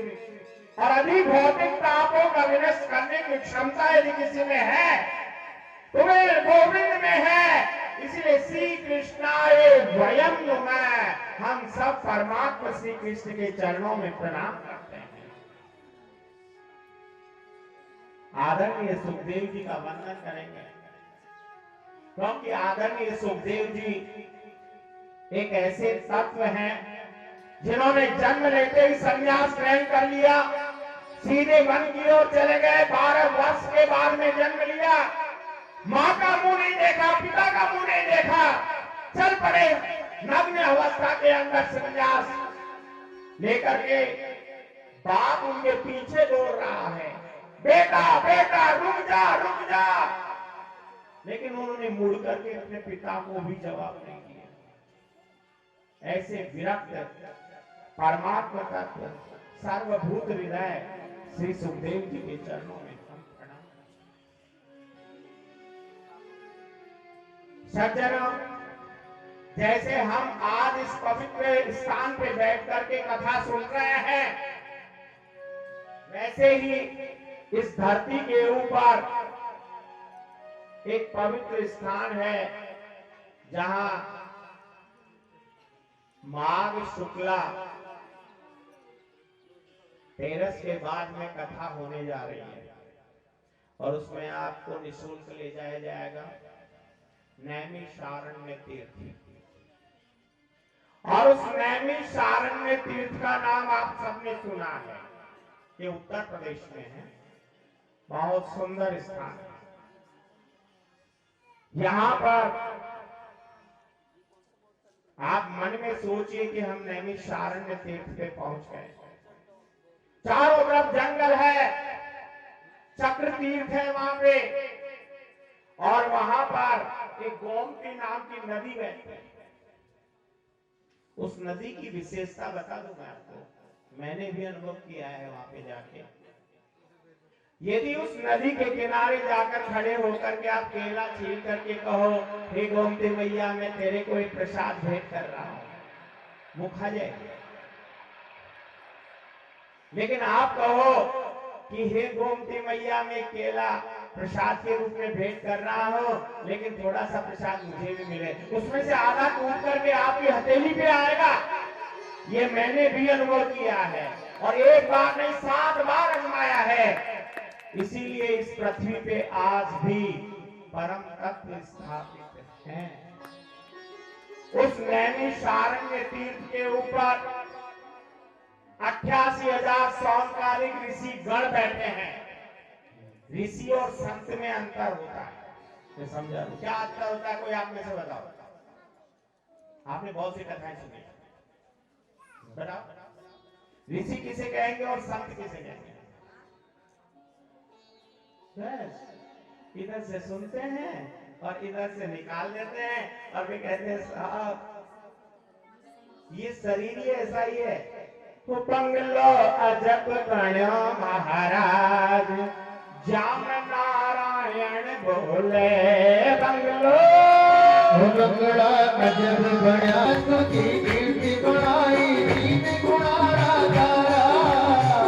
और अधिभौतिक तापों का विनाश करने की क्षमता यदि किसी में है तो वे गोविंद में है। इसलिए श्री कृष्णाय वयं नुमः, हम सब परमात्मा श्री कृष्ण के चरणों में प्रणाम करते हैं। आदरणीय सुखदेव जी का वंदन करेंगे, क्योंकि आदरणीय सुखदेव जी एक ऐसे तत्व हैं जिन्होंने जन्म लेते ही संन्यास ग्रहण कर लिया, सीधे वन की ओर चले गए। 12 वर्ष के बाद में जन्म लिया, माँ का मुंह नहीं देखा, पिता का मुंह नहीं देखा, चल पड़े नग्न अवस्था के अंदर संन्यास लेकर के। बाप उनके पीछे दौड़ रहा है, बेटा बेटा रुक जा रुक जा, लेकिन उन्होंने मुड़ करके अपने पिता को भी जवाब नहीं दिया। ऐसे विरक्त परमात्मा तत्व सर्वभूत हृदय श्री सुखदेव जी के चरणों में हम प्रणाम। सज्जनों, जैसे हम आज इस पवित्र स्थान पे बैठ करके कथा सुन रहे हैं, वैसे ही इस धरती के ऊपर एक पवित्र स्थान है जहां माघ शुक्ला तेरस के बाद में कथा होने जा रही है। और उसमें आपको निःशुल्क ले जाया जाएगा नैमिषारण्य तीर्थ। और उस नैमिषारण्य तीर्थ का नाम आप सबने सुना है, ये उत्तर प्रदेश में है, बहुत सुंदर स्थान है। यहां पर आप मन में सोचिए कि हम नैमिषारण्य तीर्थ पे पहुंच गए। चारों तरफ जंगल है, चक्र तीर्थ है वहां पे, और वहां पर एक गोमती नाम की नदी बहती है। उस नदी की विशेषता बता दूं मैं आपको, मैंने भी अनुभव किया है वहां पे जाके। यदि उस नदी के किनारे जाकर खड़े होकर के आप केला छील करके कहो, हे गोमती मैया मैं तेरे को एक प्रसाद भेंट कर रहा हूं, वो खा जाएगी। लेकिन आप कहो कि हे गोमती मैया में केला प्रसाद के रूप में भेंट कर रहा हूं, लेकिन थोड़ा सा प्रसाद मुझे भी मिले, उसमें से आधा टूट करके आपकी हथेली पे आएगा। ये मैंने भी अनुभव किया है और एक बार नहीं 7 बार आजमाया है। इसीलिए इस पृथ्वी पे आज भी परम तत्व स्थापित हैं। उस नैमिषारण्य तीर्थ के ऊपर 88,000 सौनकालिक ऋषि गण बैठे हैं। ऋषि और संत में अंतर होता है, मैं समझा क्या अंतर होता है? कोई आप में से बताओ। आपने बहुत सी कथाएं सुनी, बताओ ऋषि किसे कहेंगे और संत किसे कहेंगे? बस इधर से सुनते हैं और इधर से निकाल देते हैं और वे कहते हैं साहब ये शरीर ही ऐसा ही है। तो बंगलो अजब गण्यो महाराज जाम नारायण बोले बंगलो बंगला अजब गण्या की कीर्ति बनाई दीन गुणारा तारा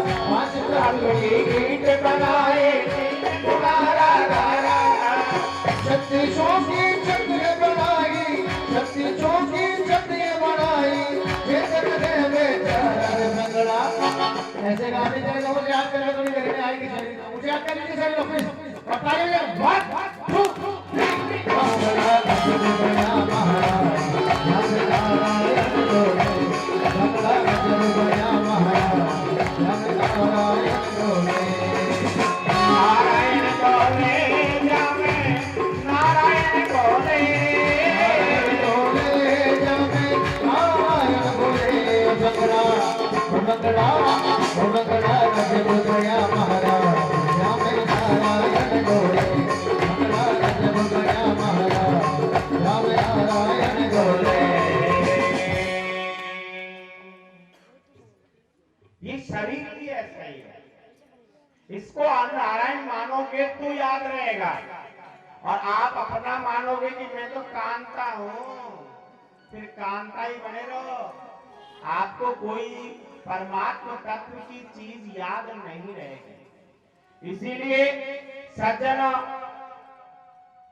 पांच बंगलो की कीर्ति बनाए दीन गुणारा तारा शक्ति की चक्र बनाई शक्ति की चक्र बनाई ये चक्र बेचारा बंगला ऐसे गाने चलेगा मुझे याद करेगा तो नहीं करने आएगी शरीर मुझे याद करने की शरीर ऑफिस बताइए बंगला अजब गण्या महाराज जब नारायण बोले बंगला अजब गण्या महाराज जब नारायण बोले नारायण बोले जामे नारायण बोले बंगला अजब गण्या महाराज जब नारायण बोले बंगला अजब गण्या महाराज जब नारायण बोले ये शरीर भी ऐसा ही है। इसको आप नारायण मानोगे तो याद रहेगा और आप अपना मानोगे कि मैं तो कांता हूं, फिर कांता ही बने रहो। आपको कोई परमात्मा तत्व की चीज याद नहीं रहेगी। इसीलिए सज्जन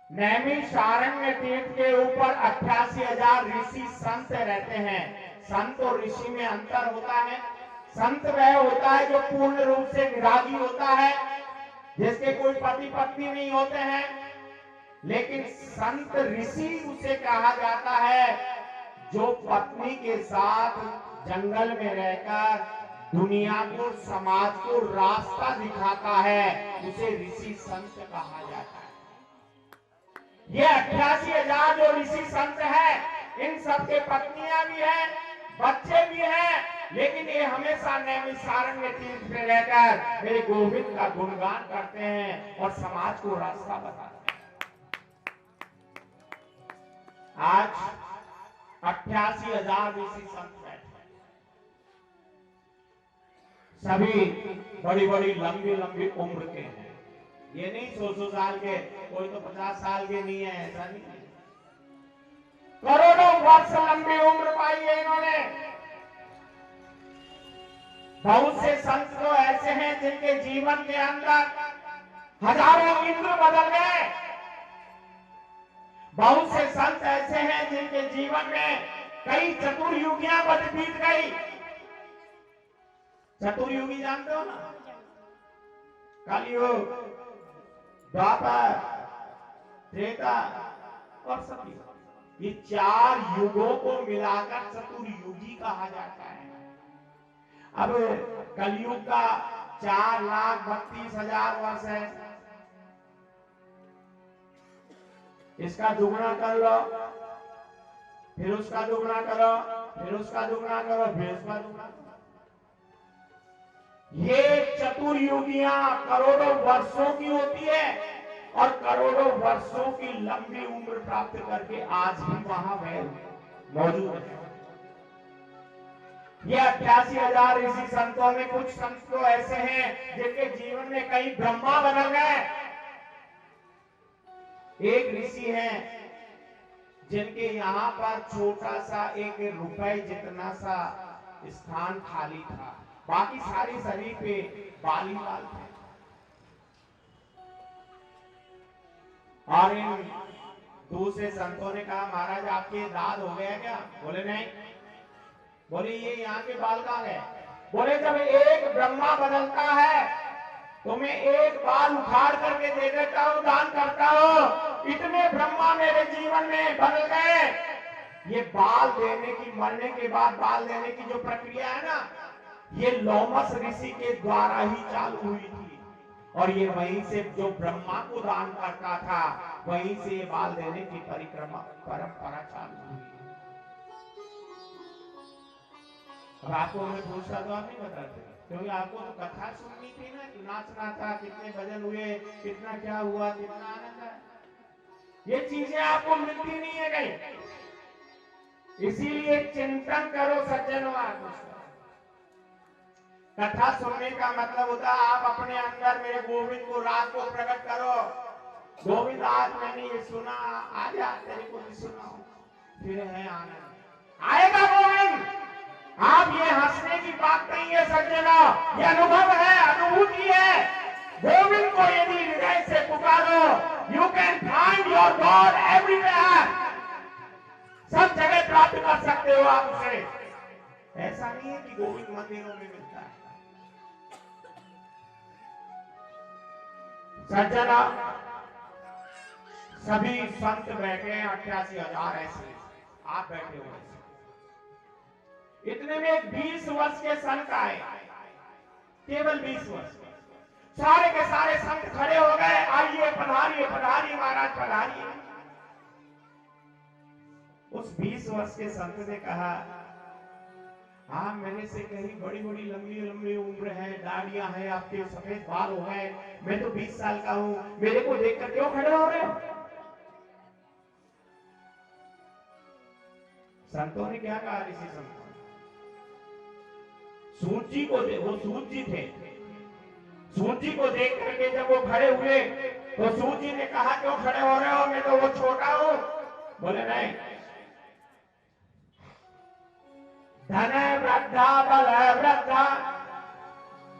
नैमिषारण्य तीर्थ के ऊपर 88,000 ऋषि संत रहते हैं। संत और ऋषि में अंतर होता है। संत वह होता है जो पूर्ण रूप से विरागी होता है, जिसके कोई पति पत्नी नहीं होते हैं। लेकिन संत ऋषि उसे कहा जाता है जो पत्नी के साथ जंगल में रहकर दुनिया को समाज को रास्ता दिखाता है, उसे ऋषि संत कहा जाता है। ये 88,000 जो ऋषि संत है, इन सबके पत्नियां भी हैं, बच्चे भी हैं, लेकिन ये हमेशा नैमिषारण्य तीर्थ पे रहकर मेरे गोविंद का गुणगान करते हैं और समाज को रास्ता बताते हैं। आज 88,000 ऋषि संत बैठे, सभी बड़ी बड़ी लंबी लंबी उम्र के हैं। ये नहीं 100 साल के, कोई तो 50 साल के नहीं है, ऐसा नहीं है। करोड़ों वर्ष लंबी उम्र पाई है इन्होंने। बहुत से संत तो ऐसे हैं जिनके जीवन के अंदर हजारों इंद्र बदल गए। बहुत से संत ऐसे हैं जिनके जीवन में कई चतुर्युगियां बीत गई। चतुर्युगी जानते हो ना? कलयुग, द्वापर, त्रेता और सतयुग, ये 4 युगों को मिलाकर चतुर्युगी कहा जाता है। अब कलयुग का 4,32,000 वर्ष है। इसका दुगुना कर लो, फिर उसका दुगुना करो, फिर उसका दुगुना करो, फिर उसका दुगुना करो। ये चतुर्युगियां करोड़ों वर्षों की होती है और करोड़ों वर्षों की लंबी उम्र प्राप्त करके आज भी वहां मौजूद है। ये 88,000 ऋषि संतों में कुछ संत तो ऐसे हैं जिनके जीवन में कई ब्रह्मा बदल गए। एक ऋषि हैं जिनके यहाँ पर छोटा सा 1 रुपए जितना सा स्थान खाली था। बाकी सारी शरीर पे बाल ही बाल थे। और इन दूसरे संतों ने कहा महाराज आपके दाद हो गया क्या? बोले नहीं। बोले ये यहाँ के बाल कहाँ गए? बोले जब एक ब्रह्मा बदलता है तो मैं एक बाल उखाड़ करके दे देता हूँ, दान करता हूँ। इतने ब्रह्मा मेरे जीवन में बदल गए। ये बाल देने की, मरने के बाद बाल देने की जो प्रक्रिया है ना, ये लोमस ऋषि के द्वारा ही चालू हुई थी। और ये वहीं से जो ब्रह्मा को दान करता था, वहीं से ये बाल देने की परिक्रमा परंपरा चालू हुई। अब आपको मैं पूछता तो आप नहीं बताते, क्योंकि आपको तो कथा सुननी थी ना कि नाचना था, कितने भजन हुए, कितना क्या हुआ, कितना आनंद है। ये चीजें आपको मिलती नहीं है कहीं। इसीलिए चिंतन करो सज्जनों। कथा सुनने का मतलब होता है आप अपने अंदर मेरे गोविंद को रात को प्रकट करो। गोविंद आज मैंने ये सुना, आजा तेरे को भी सुनाओ, फिर है आनंद आएगा गोविंद। आप ये हंसने की बात नहीं है सज्जनों, ये अनुभव है, अनुभूति है। गोविंद को यदि हृदय से पुकारो, you can find your God everywhere. सब जगह प्राप्त कर सकते हो आप उसे। ऐसा नहीं है कि गोविंद मंदिरों में मिलता है। सज्जना सभी संत बैठे हैं, 88,000 ऐसे आप बैठे हुए। इतने में 20 वर्ष के संत आए, केवल 20 वर्ष। सारे के सारे संत खड़े हो गए, आइए पधारिए पधारिए महाराज पधारिए। उस 20 वर्ष के संत ने कहा हाँ मेरे से कहीं बड़ी बड़ी लंबी लंबी उम्र है, दाढ़ियां हैं, आपके सफेद बाल हो गए, मैं तो 20 साल का हूं, मेरे को देखकर क्यों खड़े हो रहे हो? संतों ने क्या कहा ऋषि संतों? सूत जी को वो सूत जी थे, सूत जी को देख करके जब वो खड़े हुए तो सूत जी ने कहा क्यों खड़े हो रहे हो, मैं तो वो छोटा हूं। बोले नहीं, धन वृद्धा बल वृद्धा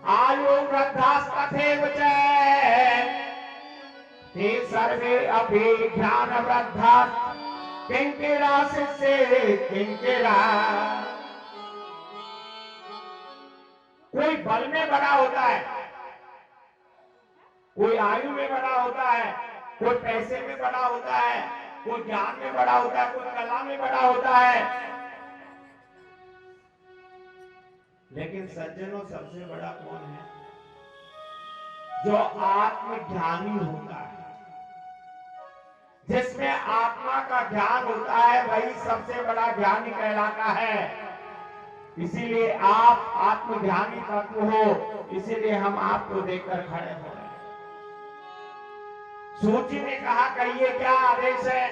आयु वृद्धास्तथैव च ते सर्वे अपि ज्ञान वृद्धा किंकिरा शिष्ये किंकिरा। कोई बल में बड़ा होता है, कोई आयु में बड़ा होता है, कोई पैसे में बड़ा होता है, कोई ज्ञान में बड़ा होता है, कोई कला में बड़ा होता है। लेकिन सज्जनों सबसे बड़ा कौन है? जो आत्मज्ञानी होता है, जिसमें आत्मा का ज्ञान होता है, वही सबसे बड़ा ज्ञानी कहलाता है। इसीलिए आप आत्मज्ञानी तत्व हो, इसीलिए हम आपको देखकर खड़े हो रहे हैं। सूची ने कहा कहिए क्या आदेश है?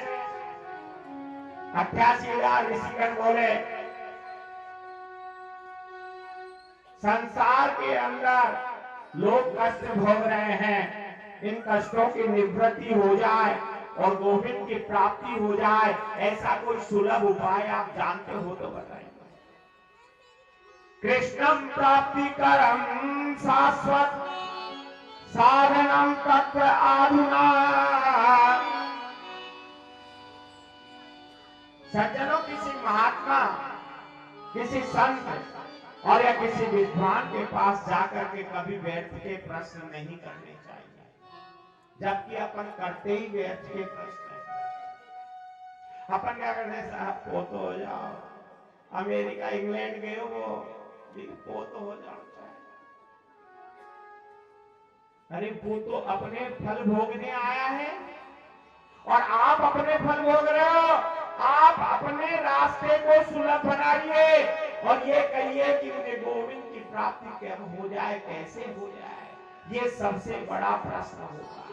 88,000 ऋषिगण बोले संसार के अंदर लोग कष्ट भोग रहे हैं, इन कष्टों की निवृत्ति हो जाए और गोविंद की प्राप्ति हो जाए, ऐसा कोई सुलभ उपाय आप जानते हो तो बताइए। कृष्णम प्राप्ति करम शाश्वत साधनम तत्व आधुना। सज्जनों किसी महात्मा, किसी संत और या किसी विद्वान के पास जाकर के कभी व्यर्थ के प्रश्न नहीं करने चाहिए, जबकि अपन करते ही व्यर्थ के प्रश्न। अपन क्या करते हैं, साहब पोतो हो जाओ, अमेरिका इंग्लैंड गए हो, पोतो हो जाओ। अरे वो तो अपने फल भोगने आया है और आप अपने फल भोग रहे हो। आप अपने रास्ते को सुलभ बनाइए और ये कहिए कि मुझे गोविंद की प्राप्ति कब हो जाए, कैसे हो जाए, ये सबसे बड़ा प्रश्न होगा।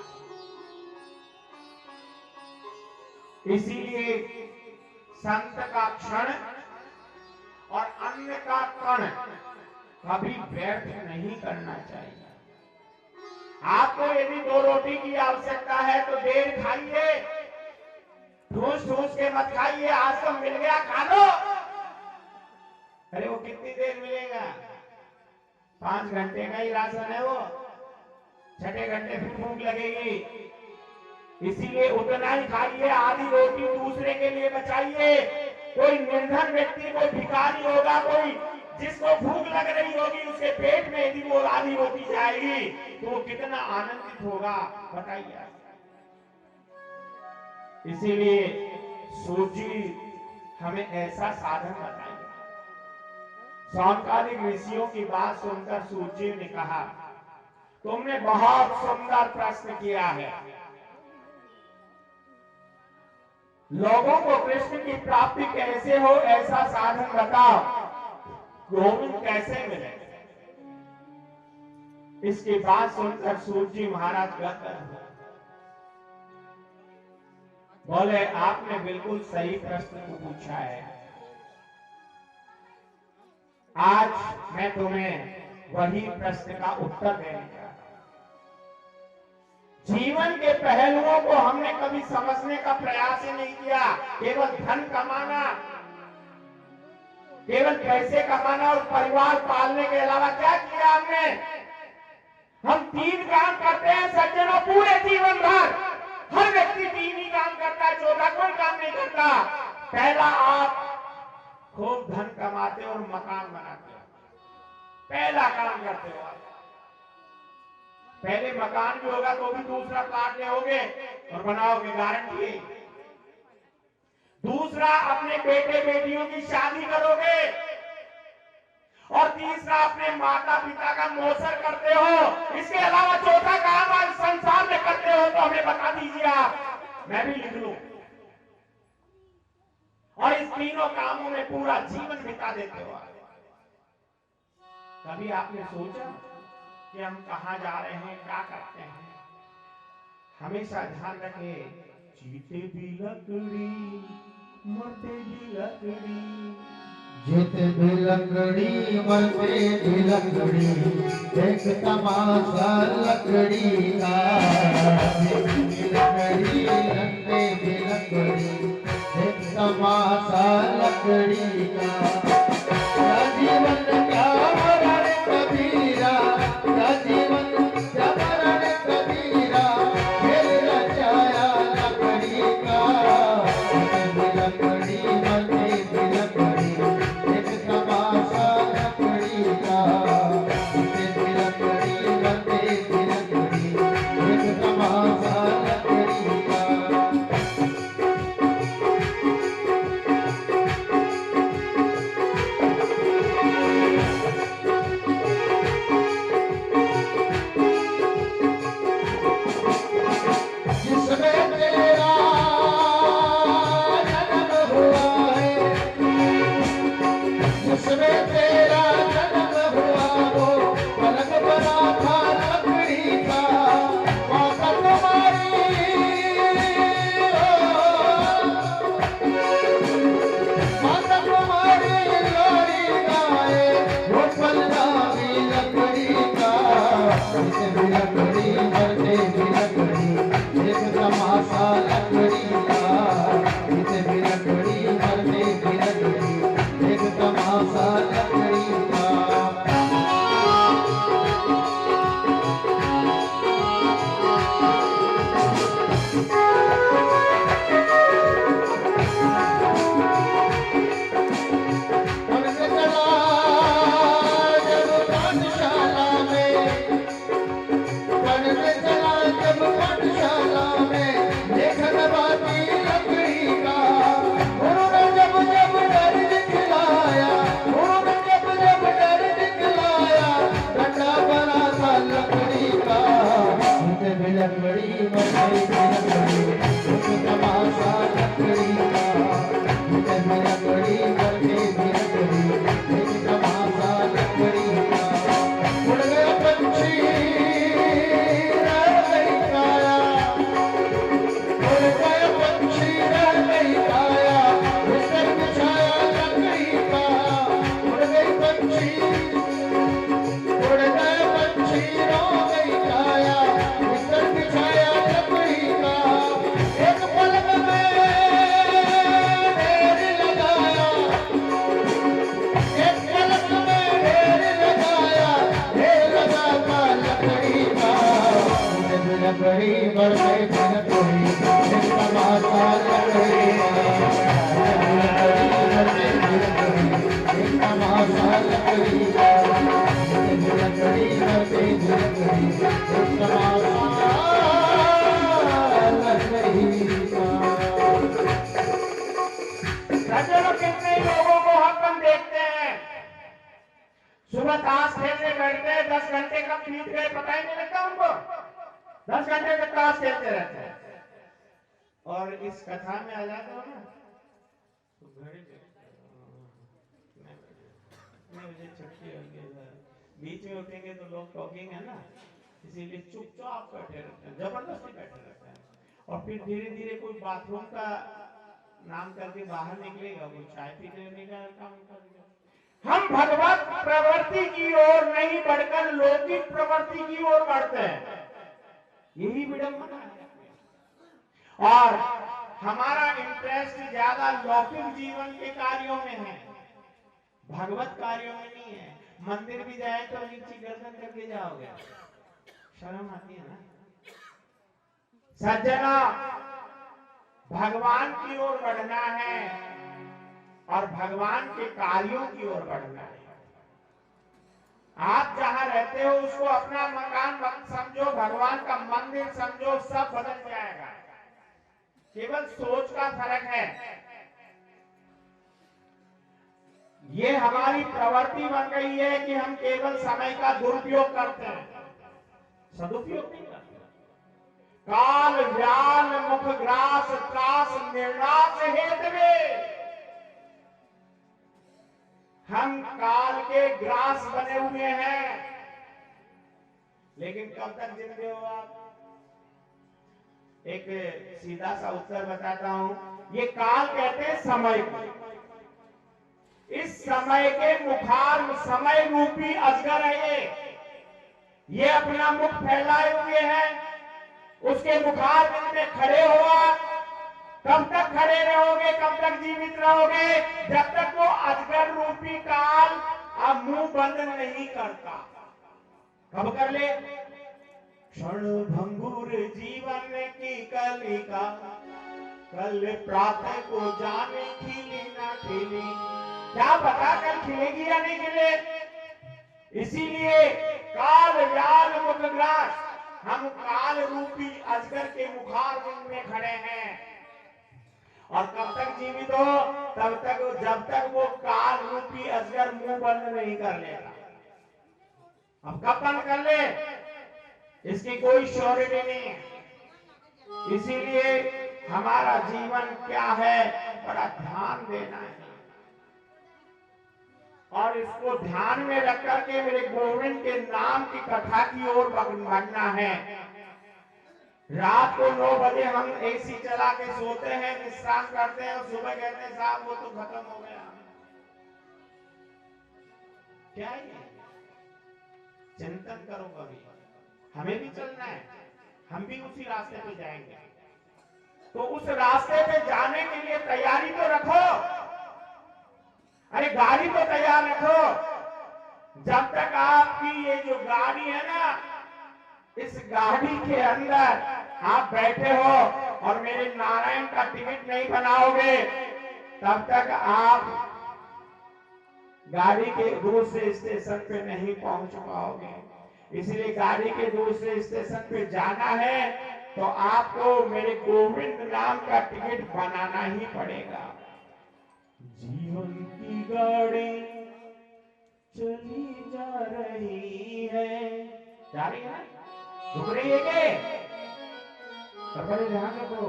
इसीलिए संत का क्षण और अन्न का कण कभी व्यर्थ नहीं करना चाहिए। आपको यदि 2 रोटी की आवश्यकता है तो 1.5 खाइए, ठूस ठूस के मत खाइए। आज तो मिल गया खा लो। अरे वो कितनी देर मिलेगा? 5 घंटे का ही राशन है वो, छठे घंटे फिर भूख लगेगी, इसीलिए उतना ही खाइए, आधी रोटी दूसरे के लिए बचाइए। कोई निर्धन व्यक्ति, कोई भिखारी होगा, कोई जिसको भूख लग रही होगी, उसके पेट में यदि वो आधी रोटी जाएगी तो वो कितना आनंदित होगा बताइए। इसीलिए सूर्य जी हमें ऐसा साधन बताइए। समकालीन ऋषियों की बात सुनकर सूर्य जी ने कहा, तुमने बहुत सुंदर प्रश्न किया है। लोगों को कृष्ण की प्राप्ति कैसे हो, ऐसा साधन बताओ, गोविंद कैसे मिले। इसकी बात सुनकर सूर्य जी महाराज गदगद हुए, बोले आपने बिल्कुल सही प्रश्न को पूछा है। आज मैं तुम्हें वही प्रश्न का उत्तर देने जा रहा हूं। जीवन के पहलुओं को हमने कभी समझने का प्रयास ही नहीं किया। केवल धन कमाना, केवल पैसे कमाना और परिवार पालने के अलावा क्या किया हमने? हम 3 काम करते हैं सज्जनों पूरे जीवन भर। हर व्यक्ति 3 ही काम करता है, चौथा कोई काम नहीं करता। पहला, आप खूब धन कमाते हो और मकान बनाते हो, पहला काम करते हो आप। पहले मकान भी होगा तो भी दूसरा प्लाट लेओगे और बनाओगे, गारंटी है। दूसरा, अपने बेटे बेटियों की शादी करोगे, और तीसरा, अपने माता पिता का मोसर करते हो। इसके अलावा चौथा काम आज संसार में करते हो तो हमें बता दीजिए आप, मैं भी लिख लूं। और इस तीनों कामों में पूरा जीवन बिता देते हो। कभी आपने सोचा कि हम कहां जा रहे हैं, क्या करते हैं? हमेशा ध्यान रखें, जीते भी लकड़ी मरते भी लकड़ी, जीते भी लकड़ी मरते भी लकड़ी, एक तमाशा लकड़ी का। जीते भी लकड़ी मरते भी लकड़ी, एक तमाशा लकड़ी का। जीवन क्या मरण कबीरा, जीवन क्या मरण कबीरा, खेल रचाया लकड़ी का। लकड़ी मरते भी लकड़ी, एक तमाशा लकड़ी का। लकड़ी मरते भी लकड़ी, एक तमाशा लकड़ी का। लकड़ी बरसे फिरत हुई एक तमाशा लकड़ी एक तमाशा लकड़ी लकड़ी बरसे फिरत हुई एक तमाशा लकड़ी सज्जनों, कितने लोगों को हम देखते हैं सुबह ताश खेलने बैठते हैं, 10 घंटे कब बीत गए पता ही नहीं लगता उनको। 10 घंटे तक ताश खेलते रहते हैं और इस कथा में आ जाते हो ना तो घड़ी मुझे छुट्टी होगी, बीच में उठेंगे तो लोग टॉकिंग है ना, इसीलिए चुपचाप बैठे रहते हैं, जबरदस्ती बैठे रहते हैं। और फिर धीरे धीरे कोई बाथरूम का नाम करके बाहर निकलेगा, कोई चाय पीने का काम करेगा। हम भगवत प्रवृत्ति की ओर नहीं बढ़कर लौकिक प्रवृत्ति की ओर बढ़ते हैं, यही विडंबना है। और हमारा इंटरेस्ट ज्यादा लौकिक जीवन के कार्यों में है, भगवत कार्यों में नहीं है। मंदिर भी जाए तो नीचे गर्दन करके जाओगे, शर्म आती है ना। सज्जना, भगवान की ओर बढ़ना है और भगवान के कार्यों की ओर बढ़ना है। आप जहां रहते हो उसको अपना मकान मत समझो, भगवान का मंदिर समझो, सब बदल जाएगा। केवल सोच का फर्क है। ये हमारी प्रवृत्ति बन गई है कि हम केवल समय का दुरुपयोग करते हैं, सदुपयोग नहीं करते। काल व्याल मुख ग्रास त्रास निर्नाश हेतवे, हम काल के ग्रास बने हुए हैं। लेकिन कब तक जिंदे हो आप? एक सीधा सा उत्तर बताता हूं। ये काल कहते हैं समय को। इस समय के मुखार समय रूपी अजगर है। ये अपना मुख फैलाए हुए है, उसके मुखार में खड़े हुआ। कब तक खड़े रहोगे, कब तक जीवित रहोगे? जब तक वो अजगर रूपी काल अब मुंह बंद नहीं करता। कब कर ले? क्षण भंगुर जीवन की कलिका, कल प्रातः को जाने खिली ना खिली। क्या पता कल खिलेगी या नहीं खिले। इसीलिए काल व्याल मुख ग्रास, हम काल रूपी अजगर के मुखार में खड़े हैं। और कब तक जीवित हो? तब तक, जब तक वो काल रूपी अजगर मुंह बंद नहीं कर लेगा। अब कब बंद कर ले, इसकी कोई श्योरिटी नहीं है। इसीलिए हमारा जीवन क्या है, बड़ा ध्यान देना है और इसको ध्यान में रख करके मेरे गोविंद के नाम की कथा की ओर बढ़ना है। रात को 9 बजे हम एसी चला के सोते हैं, विश्राम करते हैं और सुबह कहते हैं साहब वो तो खत्म हो गया। क्या है? चिंतन करो कभी, हमें भी चलना है, हम भी उसी रास्ते पे जाएंगे। तो उस रास्ते पे जाने के लिए तैयारी तो रखो। अरे गाड़ी तो तैयार रखो। जब तक आपकी ये जो गाड़ी है ना, इस गाड़ी के अंदर आप बैठे हो और मेरे नारायण का टिकट नहीं बनाओगे, तब तक आप गाड़ी के दूसरे स्टेशन पे नहीं पहुंच पाओगे। इसलिए गाड़ी के दूसरे स्टेशन पे जाना है तो आपको मेरे गोविंद नाम का टिकट बनाना ही पड़ेगा। जीवन की गाड़ी चली जा रही है, जा रही है ना, रुक रही है के? तो बड़े ध्यान रखो,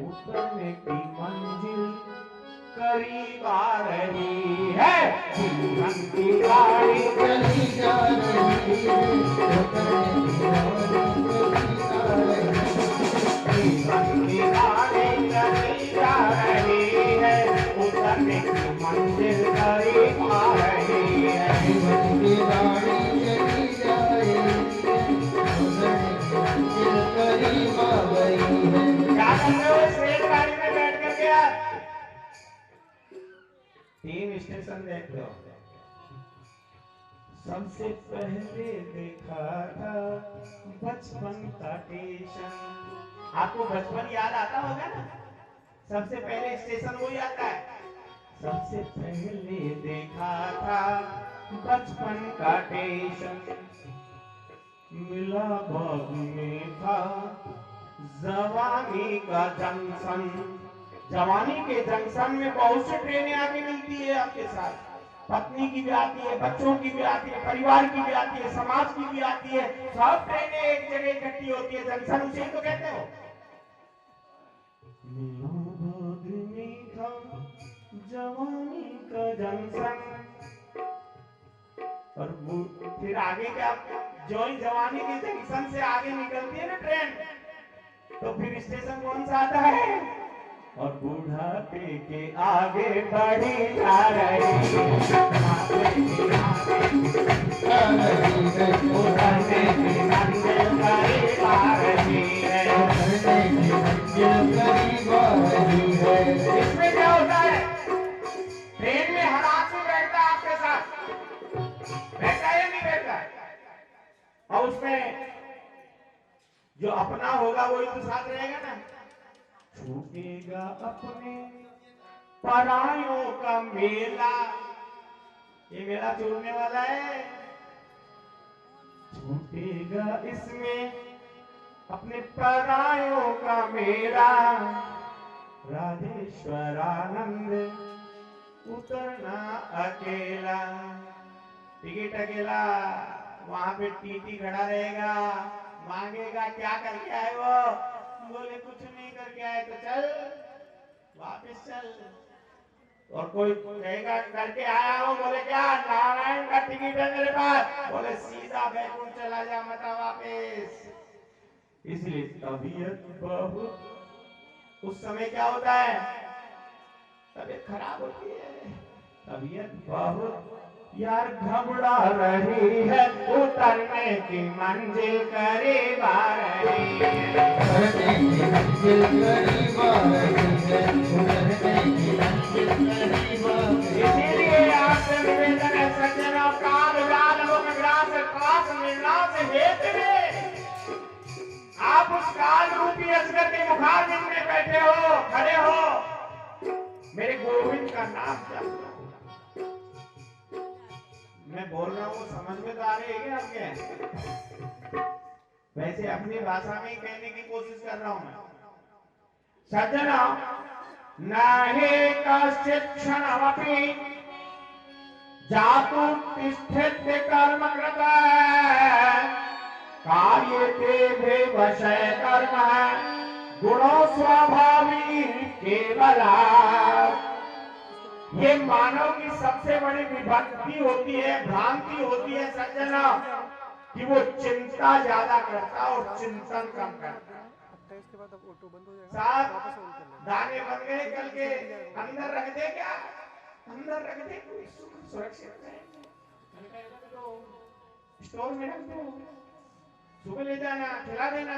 उतरने की मंजिल करीब आ रही है। जीवन की गाड़ी चली जा रही है, जीवन की गाड़ी चली जा रही है, उतरने की मंजिल करीब आ रही है। जीवन की गाड़ी चली जा रही है, मंजिल करीब आ गई है। क्या कर रहे हो इस रेलगाड़ी में बैठ करके? यार 3 स्टेशन देख लो। सबसे पहले देखा था बचपन का स्टेशन। आपको बचपन याद आता होगा ना, सबसे पहले स्टेशन वही आता है। सबसे पहले देखा था बचपन का स्टेशन, मिला बाद में था जवानी का जंक्शन। जवानी के जंक्शन में बहुत सी ट्रेनें आके मिलती है आपके साथ, पत्नी की भी आती है, बच्चों की भी आती है, परिवार की भी आती है, समाज की भी आती है। सब ट्रेनें एक जगह इकट्ठी होती है, जंक्शन उसे तो कहते हो। मिलाद में था जवानी का जंक्शन, और वो फिर आगे क्या, जो ही जवानी के जंक्शन से आगे निकलती है ना ट्रेन, तो फिर स्टेशन कौन सा आता है, और बूढ़ापे के आगे बढ़ी जा रही उतरने के मंजिल करीब आ रही है। इसमें क्या होता है, ट्रेन में हर आदमी बैठता है आपके साथ, बैठा है या नहीं बैठा है, और उसमें जो अपना होगा वही तो साथ रहेगा ना। छूटेगा अपने परायों का मेला, ये मेला छोड़ने वाला है। छूटेगा इसमें अपने परायों का मेला, राधेश्वरानंद उतरना अकेला। टिकट अकेला, वहां पे टीटी खड़ा रहेगा, मांगेगा क्या करके आए वो, बोले कुछ नहीं करके आए, तो चल वापस चल। और कोई कहेगा करके आया हो, बोले क्या नारायण का टिकट है मेरे पास, बोले सीधा बैकुंठ चला जा, मत आ वापस। इसलिए तबीयत बहुत, उस समय क्या होता है, तबीयत खराब होती है, तबीयत बहुत यार घबरा रही है, उतरने की मंजिल करीब आ रही है, उतरने की मंजिल करीब आ रही है, उतरने की मंजिल करीब आ रही है। इसीलिए आपसे निवेदन है सज्जनों, काल व्याल मुखग्रास काश निर्नाश हेतु में आप उस काल रूपी अजगर के मुखारबिंद में बैठे हो, खड़े हो, मेरे गोविंद का नाम जपना। मैं बोल रहा हूँ समझ में तो आ रही है क्या आपके? वैसे अपनी भाषा में ही कहने की कोशिश कर रहा हूं मैं। सज्जनों, नाहि कश्चित् क्षणमपि जातु तिष्ठेत्य कर्मकृतः, कार्यते विषय कर्म गुणो स्वभावी केवला। ये मानव की सबसे बड़ी विभक्ति होती है, भ्रांति होती है सज्जनों, कि वो चिंता ज्यादा करता और चिंतन कम करता। साहब दाने बन गए कल के, अंदर रख दे क्या, अंदर रख दे, सुरक्षित रहेंगे, स्टोर में रख दो, सुबह ले जाना, खिला देना।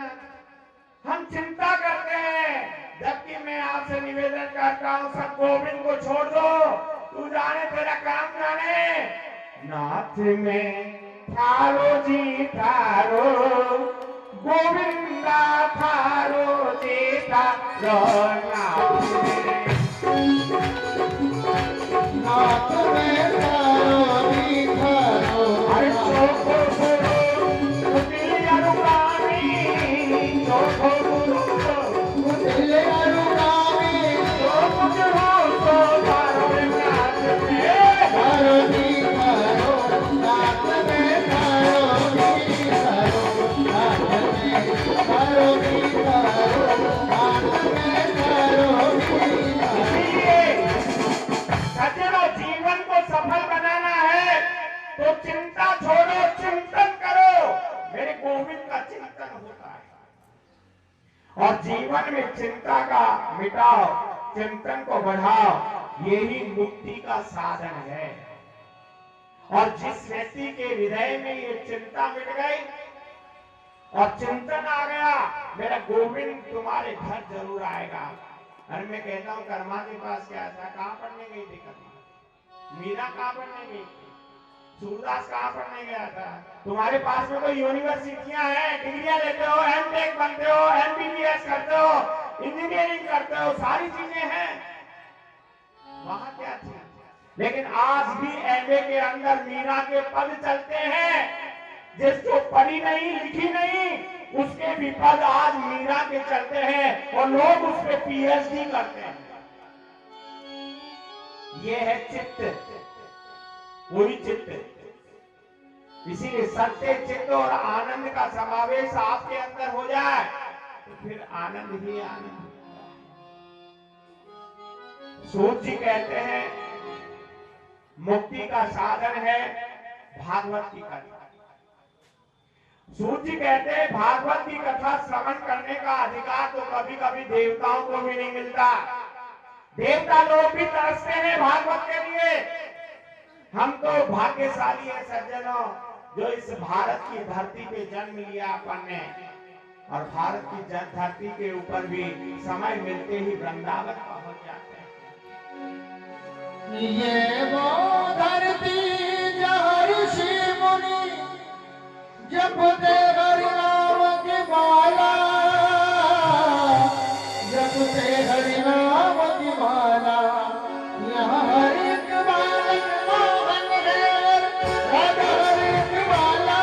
हम चिंता करते हैं, जबकि मैं आपसे निवेदन करता हूं, सब गोविंद को छोड़ दो, तू जाने तेरा काम जाने। नाथ में थारो जी थारो, गोविंदा थारो जी थारो, नाथ में थारो जी थारो, अरे चोखो गुरु कुटिल अनुगामी, चोखो गुरु कुटिल अनुगामी, चोखो गुरु तो थारो नाथ में थारो जी थारो, नाथ में थारो जी थारो, नाथ में थारो जी थारो, नाथ में थारो जी थारो। इसलिए सज्जनों, जीवन को सफल बनाना है तो चिंता छोड़ो, चिंतन करो। मेरे गोविंद का चिंतन होता है, और जीवन में चिंता का मिटाओ, चिंतन को बढ़ाओ, यही मुक्ति का साधन है। और जिस व्यक्ति के हृदय में ये चिंता मिट गई और चिंतन आ गया, मेरा गोविंद तुम्हारे घर जरूर आएगा। अरे मैं कहता हूँ कर्मा के पास क्या था, कहाँ पढ़ने गई थी कर्मा, मीरा कहाँ पढ़ने गई थी, सूरदास कहाँ पढ़ने गया था? तुम्हारे पास में कोई यूनिवर्सिटियां हैं, डिग्रियां लेते हो, एमटेक बनते हो, एमबीबीएस करते हो, इंजीनियरिंग करते हो, सारी चीजें हैं। वहां क्या थी? लेकिन आज भी एमए के अंदर मीरा के पद चलते हैं। जिसको पढ़ी नहीं लिखी नहीं उसके भी पद आज मीरा के चलते हैं और लोग उस पे पीएचडी करते हैं। ये है चित्त, वही चित्त। इसीलिए सत्य, चित्त और आनंद का समावेश आपके अंदर हो जाए तो फिर आनंद ही आनंद। सूत जी कहते हैं मुक्ति का साधन है भागवत की कथा। सूत जी कहते हैं भागवत की कथा श्रवण करने का अधिकार तो कभी कभी देवताओं को भी नहीं मिलता। देवता लोग भी तरसते हैं भागवत के लिए। हम तो भाग्यशाली है सज्जनों जो इस भारत की धरती पे जन्म लिया अपन ने, और भारत की धरती के ऊपर भी समय मिलते ही वृंदावन पहुंच जाते हैं। ये वो धरती जहाँ ऋषि मुनि जपते हरि नाम की माला, जपते हरि नाम की माला। यहाँ हर एक बालक मोहन है, राधा हर एक बाला,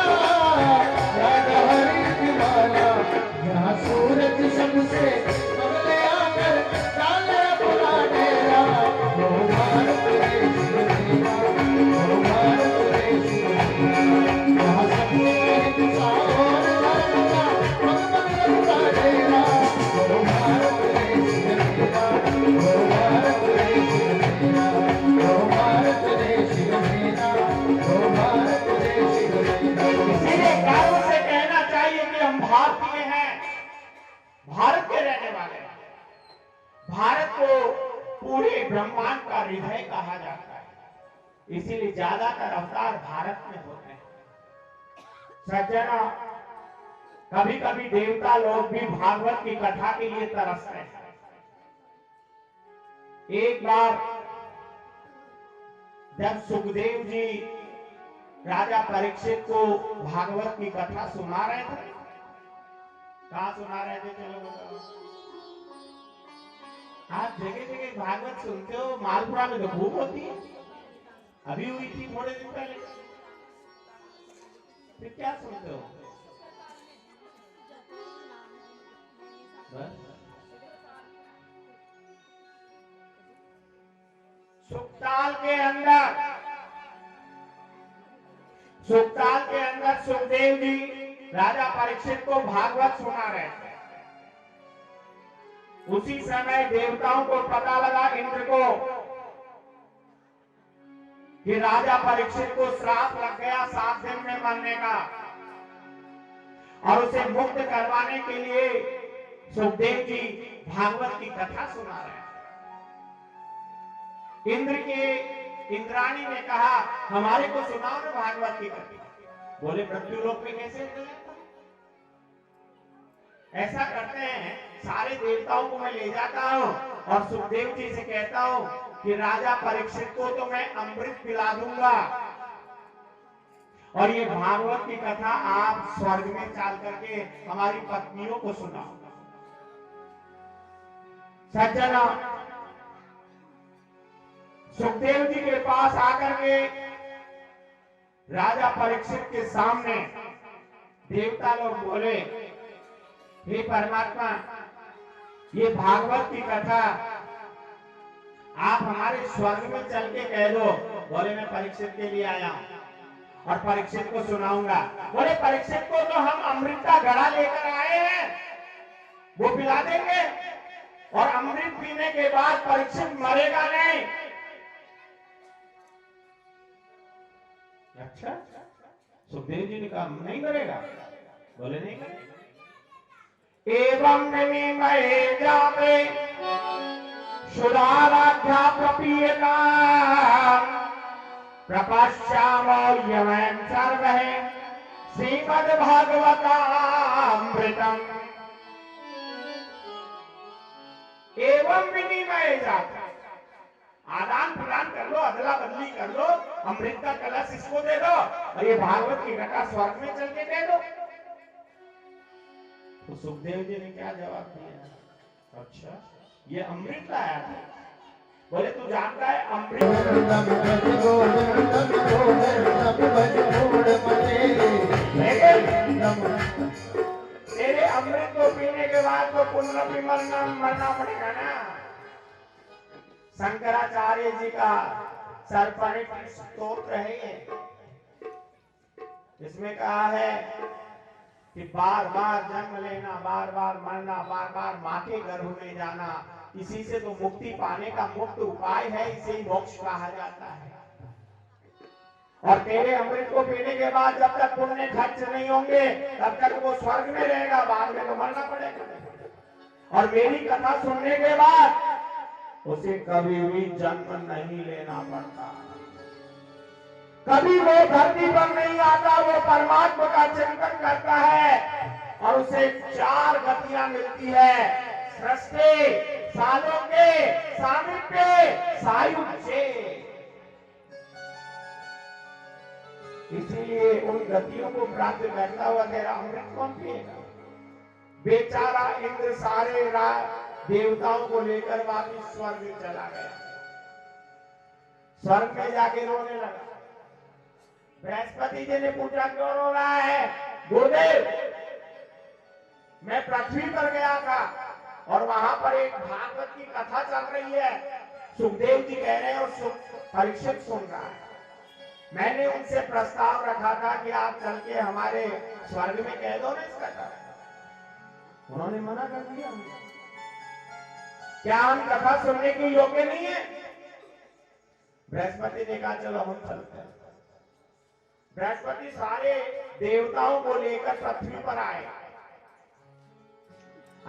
राधा हर एक बाला। यहाँ सूरज सबसे अगले आकर डाले अपना डेरा। वो भारत देश मेरा, वो भारत देश मेरा। यहाँ सबसे हिंसा और धर्म का भगवान लगता डेरा। वो भारत देश मेरा, वो भारत देश मेरा, वो भारत देश मेरा, वो भारत देश मेरा। इसीलिए गर्व से कहना चाहिए कि हम भारतीय हैं, भारत के रहने वाले हैं। भारत को पूरे ब्रह्मांड का हृदय कहा जाता है, इसीलिए ज्यादातर अवतार भारत में होते हैं। सज्जना, कभी कभी देवता लोग भी भागवत की कथा के लिए तरसते हैं। एक बार जब सुखदेव जी राजा परीक्षित को भागवत की कथा सुना रहे थे, कहाँ सुना रहे थे चलो बताओ। आप जगह जगह भागवत सुनते हो, मालपुरा में तो खूब होती है, अभी हुई थी थोड़े दिन पहले। फिर क्या सुनते हो? बस सुखताल के अंदर सुखदेव जी राजा परीक्षित को भागवत सुना रहे थे। उसी समय देवताओं को पता लगा, इंद्र को, कि राजा परीक्षित को श्राप लग गया 7 दिन में मरने का, और उसे मुक्त करवाने के लिए सुखदेव जी भागवत की कथा सुना रहे हैं। इंद्राणी ने कहा हमारे को सुनाओ ना भागवत की कथा। बोले मृत्यु लोक में कैसे? ऐसा करते हैं, सारे देवताओं को मैं ले जाता हूं और सुखदेव जी से कहता हूं कि राजा परीक्षित को तो मैं अमृत पिला दूंगा, और ये भागवत की कथा आप स्वर्ग में चल करके हमारी पत्नियों को सुनाओ। सज्जना, सुखदेव जी के पास आकर के राजा परीक्षित के सामने देवता लोग बोले, हे परमात्मा, ये भागवत की कथा आप हमारे स्वर्ग में चल के कह दो। बोले मैं परीक्षित के लिए आया हूं और परीक्षित को सुनाऊंगा। बोले परीक्षित को तो हम अमृत का घड़ा लेकर आए हैं, वो पिला देंगे, और अमृत पीने के बाद परीक्षित मरेगा नहीं। अच्छा, सुखदेव जी ने कहा नहीं मरेगा। बोले नहीं मरेगा। एवं विनिमये जाते सुधाराध्या प्रपीयता प्रपश्यामो यमं सर्वः श्रीमद् भागवतामृतम्। एवं विनिमये जाते, आदान प्रदान कर लो, अदला बदली कर लो, अमृत का कलश इसको दे दो और ये भागवत की घटा स्वर्ग में चल के दे दो। तो सुखदेव जी ने क्या जवाब दिया, अच्छा ये अमृत लाया था। बोले तू जानता है तेरे अमृत को पीने के बाद तो पुनः मरना पड़ेगा ना। शंकराचार्य जी का सर्पणिक स्तोत्र है ये, इसमें कहा है कि बार बार जन्म लेना, बार बार मरना, बार बार माँ के गर्भ में जाना, इसी से तो मुक्ति पाने का मुक्त उपाय है, इसे ही मोक्ष कहा जाता है। और तेरे अमृत को पीने के बाद जब तक पुण्य खर्च नहीं होंगे तब तक वो स्वर्ग में रहेगा, बाद में तो मरना पड़ेगा। और मेरी कथा सुनने के बाद उसे कभी भी जन्म नहीं लेना पड़ता, कभी वो धरती पर नहीं आता, वो परमात्मा का चिंतन करता है और उसे 4 गतियां मिलती है, सृष्टि, सालोक्य, सामीप्य, सायुज्य। इसीलिए उन गतियों को प्राप्त करता हुआ तेरा अमृत कौन पिएगा। बेचारा इंद्र सारे देवताओं को लेकर वापिस स्वर्ग चला गया, स्वर्ग में जाके रोने लगा। बृहस्पति जी ने पूछा क्यों रो रहा है। गुरुदेव मैं पृथ्वी पर गया था और वहां पर एक भागवत की कथा चल रही है, सुखदेव जी कह रहे हैं और परीक्षित सुन रहा है। मैंने उनसे प्रस्ताव रखा था कि आप चल के हमारे स्वर्ग में कह दो ना इस कथा, उन्होंने मना कर दिया। क्या हम कथा सुनने के योग्य नहीं है। बृहस्पति ने कहा चलो हम चलते हैं। बृहस्पति सारे देवताओं को लेकर पृथ्वी पर आए,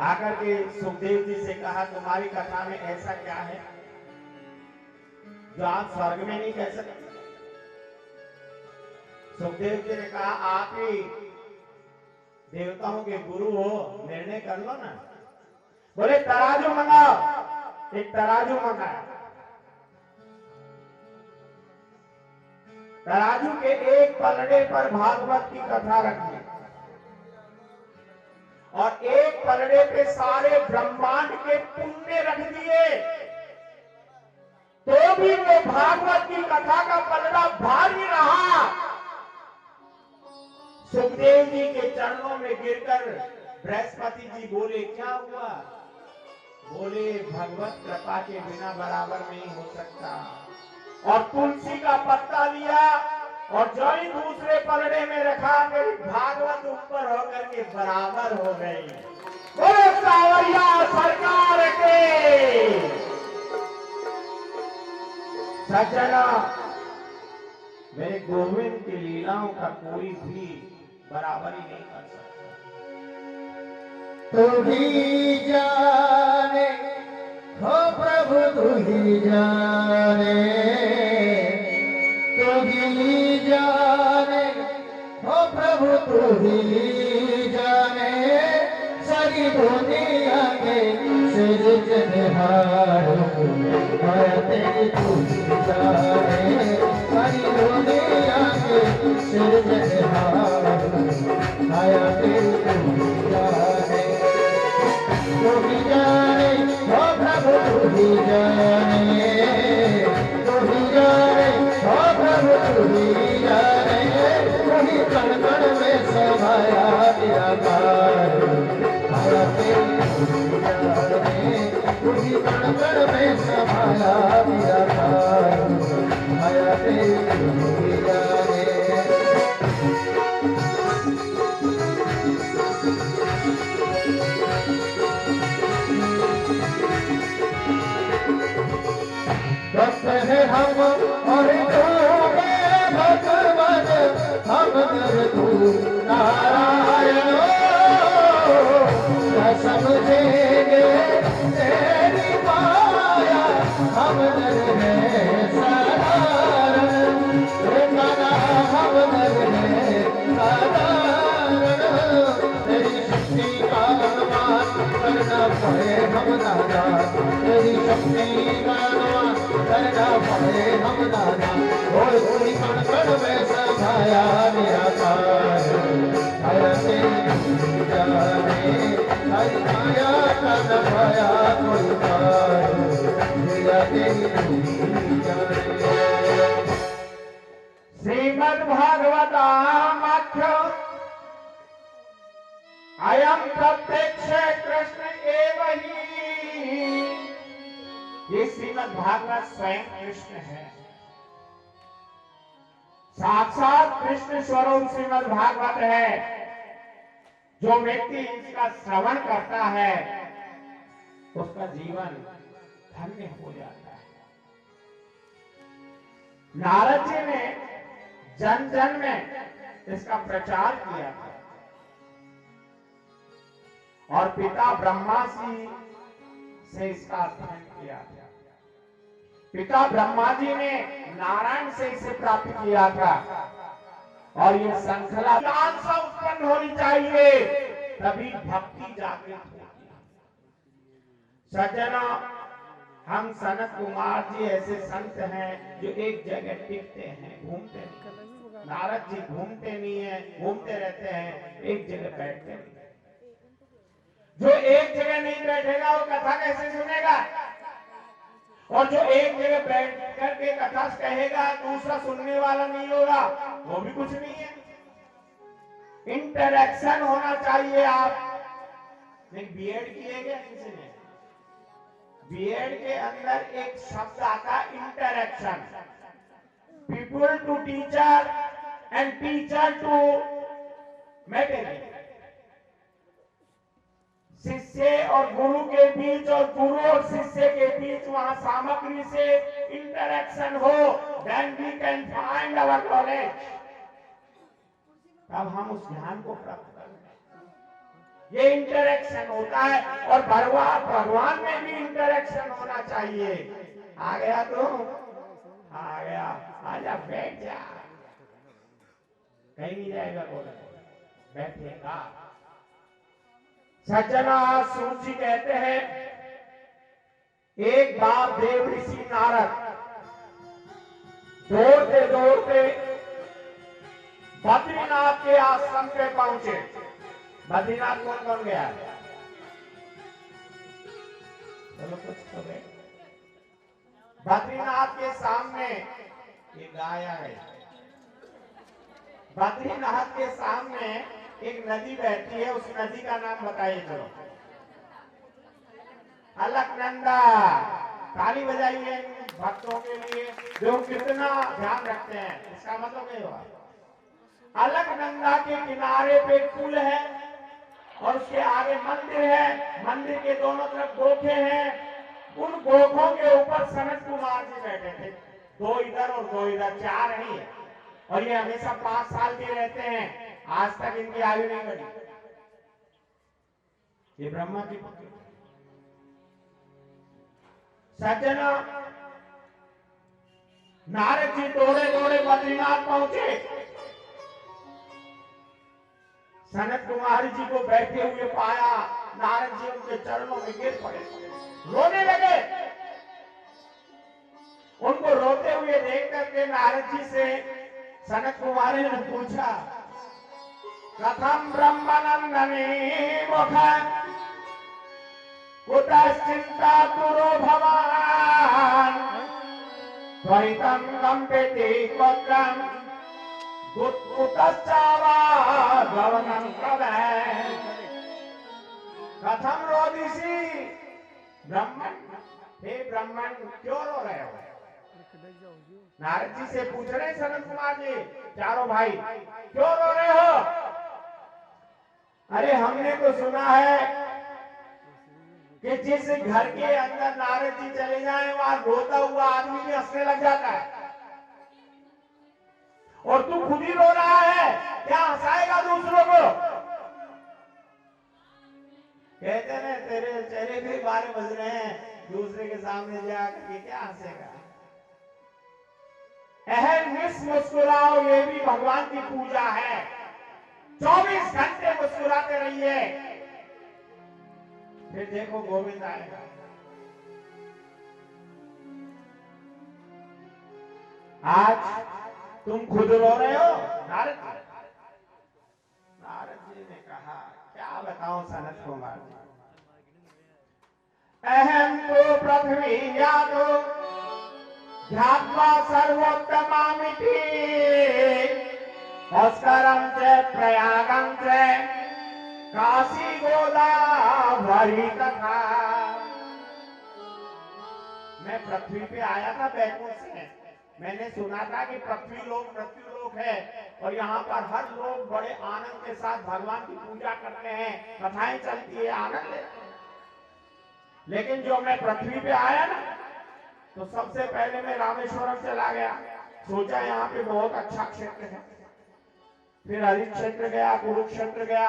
आकर के सुखदेव जी से कहा तुम्हारी कथा में ऐसा क्या है जो आप स्वर्ग में नहीं कह सकते। सुखदेव जी ने कहा आप ही देवताओं के गुरु हो, निर्णय कर लो ना। बोले तराजू मंगाओ। एक तराजू मंगाया, तराजू के एक पलड़े पर भागवत की कथा रखी और एक पलड़े पे सारे ब्रह्मांड के पुण्य रख दिए, तो भी वो भागवत की कथा का पलड़ा भारी रहा। सुखदेव जी के चरणों में गिरकर बृहस्पति जी बोले क्या हुआ। बोले भगवत कृपा के बिना बराबर नहीं हो सकता। और तुलसी का पत्ता लिया और जो ही दूसरे पलड़े में रखा, मेरी भागवत ऊपर होकर के बराबर हो गई। बोले सावरिया सरकार के। सज्जना मेरे गोविंद की लीलाओं का कोई भी बराबर ही नहीं कर सकता। तू ही जाने हो प्रभु, तू ही जाने, तू ही जाने हो प्रभु, तू ही जाने। सारी दुनिया के सृजनहार माया तेरी तू ही जाने। सारी दुनिया के सृजनहार माया तेरी तू ही जाने। तू ही जाने हो प्रभु, तू ही जाने, तू ही जाने हो प्रभु, तू ही जाने। तू ही कण कण में समाया निराकार माया तेरी तू ही जाने। तू ही कण कण में समाया निराकार माया तेरी तू ही जाने। भक्त है हम और तू है भगवान, हम कर तू नारायण। क्या समझेंगे तेरी माया, हम नर है साधारण। गाना हम नर है साधारण। तेरी शक्ति का अनुमान करना पड़े हम नादान। तेरी शक्ति का अनुमान करना पड़े हम नादान। कोई कण कण में समाया निराकार छाया तेरी जाने हरि माया का न पाया कोई पार छाया तेरी जाने। श्रीमद् भागवतामाख्य अयम प्रत्यक्ष कृष्ण एव ही। ये श्रीमद् भागवत स्वयं कृष्ण है, साक्षात कृष्ण स्वरूप श्रीमद् भागवत है। जो व्यक्ति इसका श्रवण करता है उसका जीवन धन्य हो जाता है। नारद जी ने जन जन में इसका प्रचार किया था और पिता ब्रह्मा जी से इसका अध्ययन किया था। पिता ब्रह्मा जी ने नारायण से इसे प्राप्त किया था और ये श्रृंखला ज्ञान से उत्पन्न होनी चाहिए, तभी भक्ति जागृत होगी। सज्जना, हम सनत कुमार जी ऐसे संत हैं जो एक जगह टिकते हैं, घूमते नहीं। नारद जी घूमते नहीं है, घूमते रहते हैं, एक जगह बैठते नहीं। जो एक जगह नहीं बैठेगा वो कथा कैसे सुनेगा? और जो एक जगह बैठ करके कथा कहेगा दूसरा सुनने वाला नहीं होगा, वो भी कुछ नहीं है। इंटरेक्शन होना चाहिए। आप नहीं बीएड किए क्या किसी ने? बीएड के अंदर एक शब्द आता है interaction. People to teacher and teacher to material. शिष्य और गुरु के बीच और गुरु और शिष्य के बीच वहां सामग्री से इंटरेक्शन हो, then we can find our knowledge. तब हम उस ज्ञान को प्राप्त करेंगे। ये इंटरेक्शन होता है और भगवान में भी इंटरेक्शन होना चाहिए। आ गया तो आ गया, आजा बैठ जा, कहीं नहीं जाएगा, बोला बैठेगा। सज्जना, सूची कहते हैं एक बार देव ऋषि नारद दौड़ते दौड़ते बद्रीनाथ के आश्रम पे पहुंचे। बद्रीनाथ कौन कौन गया? चलो कुछ तो गए। बद्रीनाथ के सामने एक गाय है। बद्रीनाथ के सामने एक नदी बहती है, उस नदी का नाम बताइए। चलो, अलकनंदा। ताली बजाइए भक्तों के लिए जो कितना ध्यान रखते हैं। इसका मतलब ये हुआ, अलकनंदा के किनारे पे पुल है और उसके आगे मंदिर है। मंदिर के दोनों तरफ गोखे हैं। उन गोखों के ऊपर सनत कुमार जी बैठे थे, दो इधर और दो इधर, चार नहीं है। और ये हमेशा 5 साल के रहते हैं। आज तक इनकी आयु नहीं बढ़ी। ये ब्रह्मा जी पुत्र। सज्जना, नारद जी दौड़े दौड़े बद्रीनाथ पहुंचे। सनत कुमार जी को बैठे हुए पाया। नारद जी उनके चरणों में गिर पड़े, रोने लगे। उनको रोते हुए देख करके नारद जी से सनत कुमार ने पूछा, कथम ब्रह्मनंदने मुख कुतश्चिंता तुरो भवान त्वरितं कंपेति पत्रं कुतश्चावा भवनं प्रभै। कथम रोदिसी ब्रह्मन, हे ब्रह्मन क्यों रो रहे हो? नारद जी से पूछ रहे सनत कुमार जी, चारों भाई क्यों रो रहे हो? अरे हमने तो सुना है कि जिस घर के अंदर नारद जी चले जाए वहां रोता हुआ आदमी भी हंसने लग जाता है, और तू खुद ही रो रहा है, क्या हंसाएगा दूसरों को? कहते हैं तेरे चेहरे पे 12 बज रहे हैं, दूसरे के सामने जाकर के क्या हंसेगा? अहर्निश मुस्कुराओ, ये भी भगवान की पूजा है। 24 घंटे मुस्कुराते रहिए, फिर देखो गोविंद आएगा। आज तुम खुद रो रहे हो? नारद जी ने कहा, क्या बताऊं सनत कुमार जी, अहम तो पृथ्वी यादो ध्यात्वा सर्वोत्तमामिति भास्करं च प्रयागं च काशी गोदावरी तथा। मैं पृथ्वी पे आया था बैकुंठ से, मैंने सुना था कि पृथ्वी लोक मृत्यु लोक है और यहाँ पर हर लोग बड़े आनंद के साथ भगवान की पूजा करते हैं, कथाएं चलती है, आनंद लेते हैं। लेकिन जो मैं पृथ्वी पे आया ना, तो सबसे पहले मैं रामेश्वरम चला गया, सोचा यहाँ पे बहुत अच्छा क्षेत्र है। फिर हरित क्षेत्र गया, कुरुक्षेत्र गया।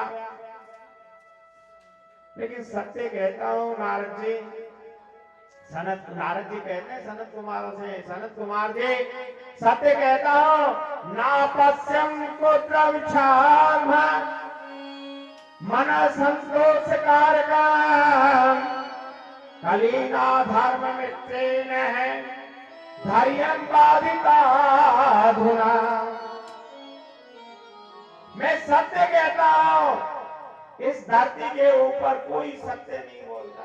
लेकिन सत्य कहता हूं नारद जी, नारद जी कहते हैं सनत कुमार से, सनत कुमार जी सत्य कहता हूं, ना पश्यम पुत्र विचार मन संतोष कारका कलीना धर्म मित्रेण है धैर्यं बाधिता धुना। मैं सत्य कहता हूं, इस धरती के ऊपर कोई सत्य नहीं बोलता,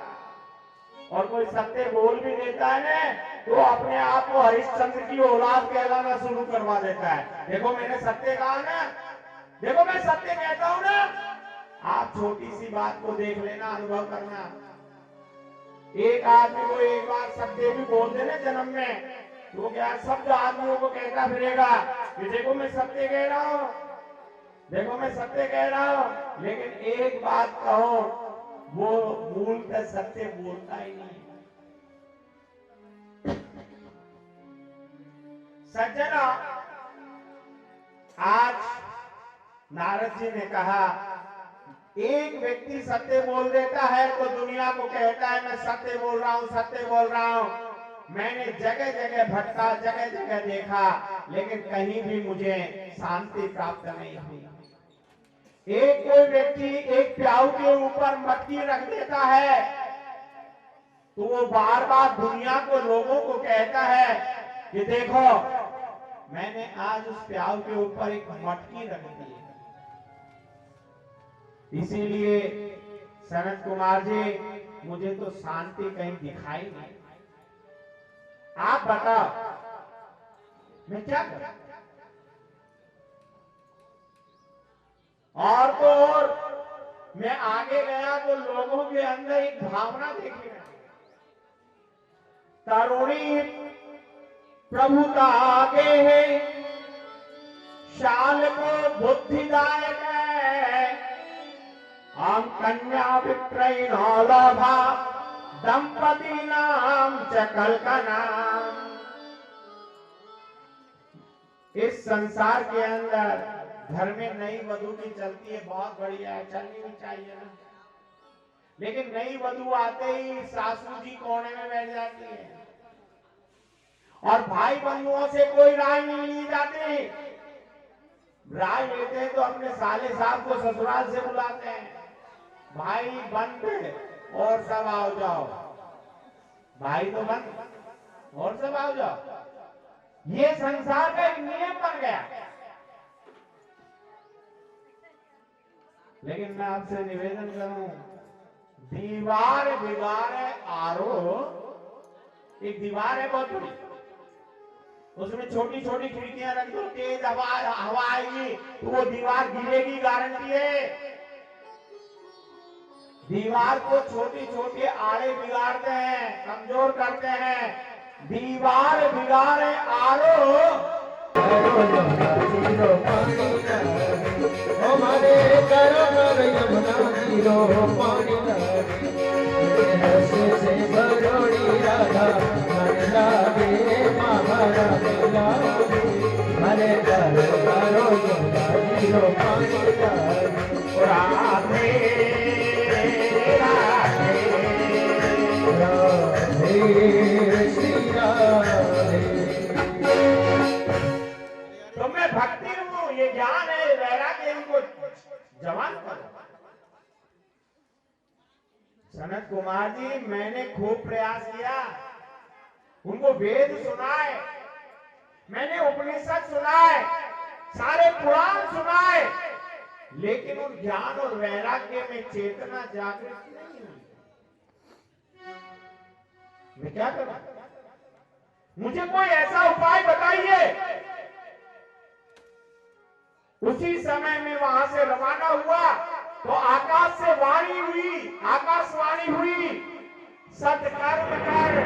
और कोई सत्य बोल भी देता है ना तो अपने आप को हरिश्चंद्र की औलाद कहलाना शुरू करवा देता है। देखो मैंने सत्य कहा ना, देखो मैं सत्य कहता हूं ना। आप छोटी सी बात को देख लेना, अनुभव करना। एक आदमी को एक बार सत्य भी बोल देना जन्म में, तो क्या सब आदमियों को कहता फिरेगा कि देखो मैं सत्य कह रहा हूं, देखो मैं सत्य कह रहा हूं। लेकिन एक बात कहो, वो मूलतः सत्य बोलता ही नहीं। सज्जना, आज नारद जी ने कहा, एक व्यक्ति सत्य बोल देता है तो दुनिया को कहता है मैं सत्य बोल रहा हूं, सत्य बोल रहा हूं। मैंने जगह जगह भटका, जगह जगह देखा, लेकिन कहीं भी मुझे शांति प्राप्त नहीं हुई। एक कोई व्यक्ति एक प्याऊ के ऊपर मटकी रख देता है तो वो बार बार दुनिया को, लोगों को कहता है कि देखो मैंने आज उस प्याऊ के ऊपर एक मटकी रख दी। इसीलिए सनत कुमार जी, मुझे तो शांति कहीं दिखाई नहीं। आप बताओ मैं क्या करूं? और तो और मैं आगे गया तो लोगों के अंदर एक भावना देखी है, तरुणी प्रभुता आगे है, शाल को बुद्धिदायक है, हम कन्या विक्रय नौलभा दंपति नाम च कल्पना। इस संसार के अंदर घर में नई वधू की चलती है, बहुत बढ़िया है, चलनी भी चाहिए ना। लेकिन नई वधू आते ही सासू जी कोने में बैठ जाती है और भाई बंधुओं से कोई राय नहीं ली जाती। राय लेते हैं तो अपने साले साहब को ससुराल से बुलाते हैं, भाई बंद और सब आओ जाओ, भाई तो बंद और सब आओ जाओ। ये संसार का एक नियम बन गया। लेकिन मैं आपसे निवेदन करूं, दीवार बिगाड़े आरो, एक दीवार है बहुत बड़ी, उसमें छोटी छोटी खिड़कियां रख दो, तेज हवा आएगी तो वो दीवार गिरेगी, गारंटी है। दीवार को छोटी छोटी आड़े बिगाड़ते हैं, कमजोर करते हैं। दीवार बिगाड़े आरो हमारे कर यमुना जीरो पानी से भरोड़ी राधा मन लागे महारानी लागे, हरे करो यमुना जीरो पानी राधे राधे राधे श्री राधे। तो मैं भक्ति हूं, ये ज्ञान है, वैराग्य, इनको जवान करो। सनत कुमार जी, मैंने खूब प्रयास किया, उनको वेद सुनाए, मैंने उपनिषद सुनाए, सारे पुराण सुनाए, लेकिन उन ज्ञान और वैराग्य में चेतना जागृत नहीं हुई। मैं क्या करूं? मुझे कोई ऐसा उपाय बताइए। उसी समय में वहां से रवाना हुआ तो आकाश से वाणी हुई, आकाशवाणी हुई, सत्कर्म कर,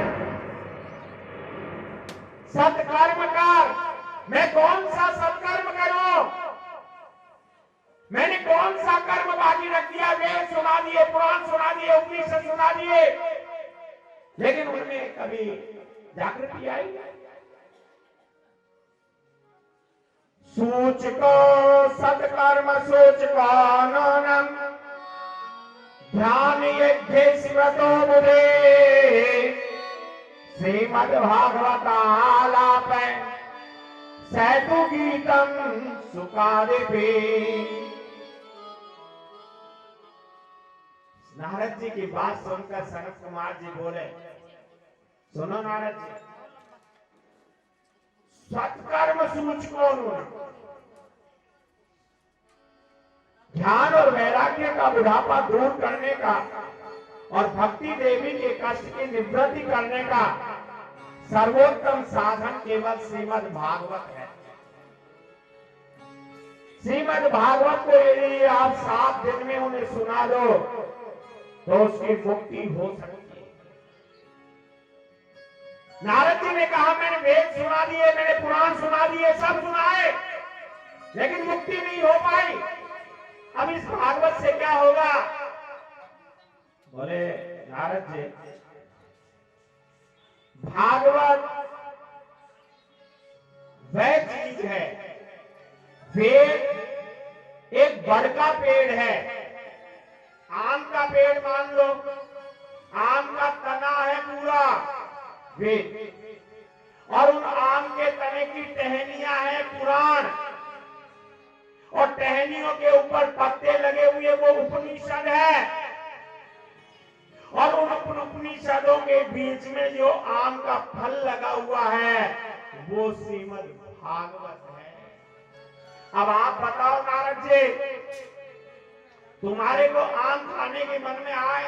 सत्कर्म कर। मैं कौन सा सत्कर्म करूं? मैंने कौन सा कर्म बाकी रख दिया? वेद सुना दिए, पुराण सुना दिए, उपनिषद सुना दिए, लेकिन उनमें कभी जागृति आई? सूच को सत्कर्म सूच को नोनम ध्यान यज्ञ शिवतो बुधे श्रीमद् भागवत आलाप सैतु गीतम सुकादिपे। नारद जी की बात सुनकर सनत कुमार जी बोले, सुनो नारद जी, सत्कर्म सूच कौन हुआ? ध्यान और वैराग्य का बुढ़ापा दूर करने का और भक्ति देवी के कष्ट की निवृत्ति करने का सर्वोत्तम साधन केवल श्रीमद् भागवत है। श्रीमद् भागवत को यदि आप 7 दिन में उन्हें सुना दो तो उसकी मुक्ति हो सकती है। नारद जी ने कहा, मैंने वेद सुना दिए, मैंने पुराण सुना दिए, सब सुनाए, लेकिन मुक्ति नहीं हो पाई। अब इस भागवत से क्या होगा? बोले नारद जी, भागवत वह चीज है, वेद एक बड़ का पेड़ है। आम का पेड़ मान लो, आम का तना है पूरा वेद, और उन आम के तने की टहनियां हैं पुराण, और टहनियों के ऊपर पत्ते लगे हुए वो उपनिषद है, और उन उपनिषदों के बीच में जो आम का फल लगा हुआ है वो श्रीमद् भागवत है। अब आप बताओ नारद जी, तुम्हारे को आम खाने के मन में आए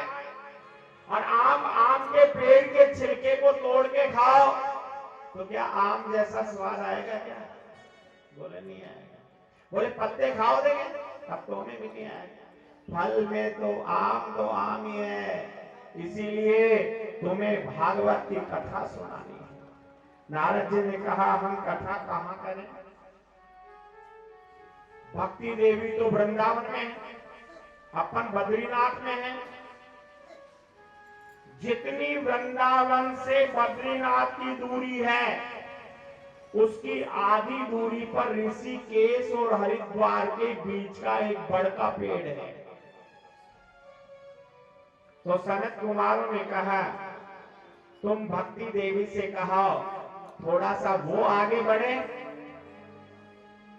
और आम के पेड़ के छिलके को तोड़ के खाओ तो क्या आम जैसा स्वाद आएगा क्या? बोले नहीं आएगा। बोले पत्ते खाओ देंगे, तब तो हमें भी नहीं आएगा। फल में तो आम ही है, इसीलिए तुम्हें भागवत की कथा सुनानी है। नारद जी ने कहा, हम कथा कहां करें? भक्ति देवी तो वृंदावन में है, अपन बद्रीनाथ में है। जितनी वृंदावन से बद्रीनाथ की दूरी है उसकी आधी दूरी पर ऋषिकेश और हरिद्वार के बीच का एक बड़का पेड़ है। तो सनत कुमारों ने कहा, तुम भक्ति देवी से कहो थोड़ा सा वो आगे बढ़े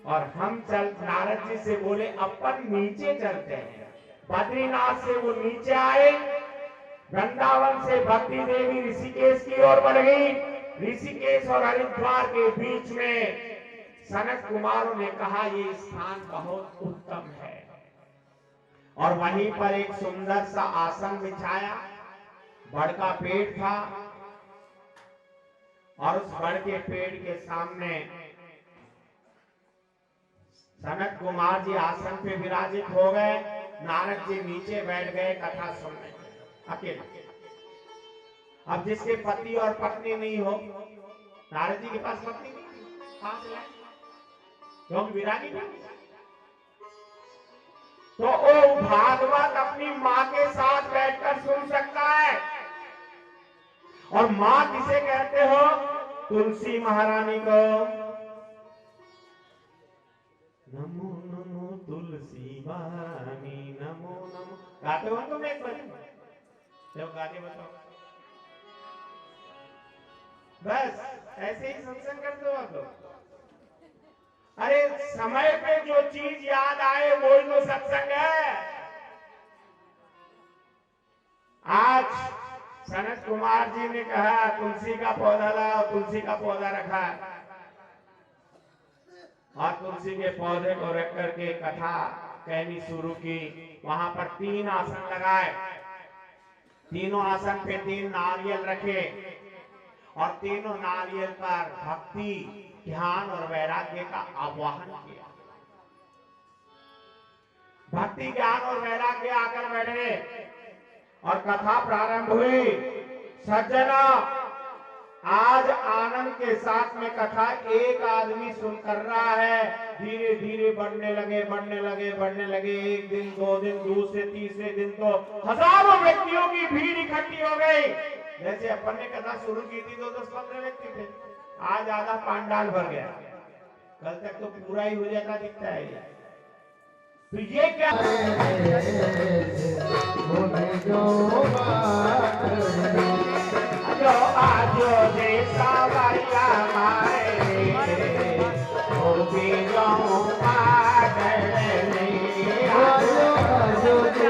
और हम चल। नारद जी से बोले, अपन नीचे चलते हैं। बद्रीनाथ से वो नीचे आए, वृंदावन से भक्ति देवी ऋषिकेश की ओर बढ़ गई। ऋषिकेश और हरिद्वार के बीच में सनत कुमारों ने कहा, ये स्थान बहुत उत्तम है, और वहीं पर एक सुंदर सा आसन बिछाया। बड़ का पेड़ था और उस बड़ के पेड़ के सामने सनत कुमार जी आसन पे विराजित हो गए। नारद जी नीचे बैठ गए कथा सुनने अकेले। अब जिसके पति और पत्नी नहीं हो, नारद जी के पास पत्नी नहीं, कहां से लाए? क्योंकि विरागी नहीं। तो वो भागवत अपनी माँ के साथ बैठकर सुन सकता है। और माँ किसे कहते हो? तुलसी महारानी को। नमो नमो तुलसी महारानी, नमो नमो। गाते हो तुम एक बार? जब गाते बताओ। बस ऐसे ही सत्संग करते हो आप लोग। अरे समय पे जो चीज याद आए वो ही तो सत्संग है। आज सनत कुमार जी ने कहा तुलसी का पौधा लाओ, तुलसी का पौधा रखा। और तुलसी के पौधे को रख करके कथा कहनी शुरू की। वहां पर 3 आसन लगाए, तीनों आसन पे 3 नारियल रखे और तीनों नारियल पर भक्ति, ध्यान और वैराग्य का आवाहन किया। भक्ति, ज्ञान और वैराग्य आकर बैठे और कथा प्रारंभ हुई। सज्जना, आज आनंद के साथ में कथा एक आदमी सुन कर रहा है, धीरे धीरे बढ़ने लगे, बढ़ने लगे, बढ़ने लगे। 1 दिन, 2 दिन, दूसरे तीसरे दिन तो हजारों व्यक्तियों की भीड़ इकट्ठी हो गई। जैसे अपन ने कथा शुरू की थी तो 10-15 व्यक्ति थे, आज आधा पांडाल भर गया। कल तक तो पूरा ही हो जाता दिखता है। तो ये क्या जो आजो जे सावरिया मारे ओ भी जाऊं पागल आजो जे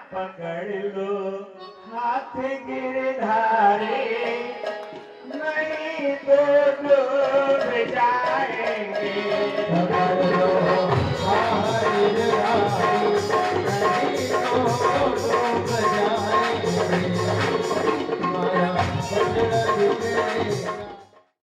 पकड़ लो हाथ गिरधारी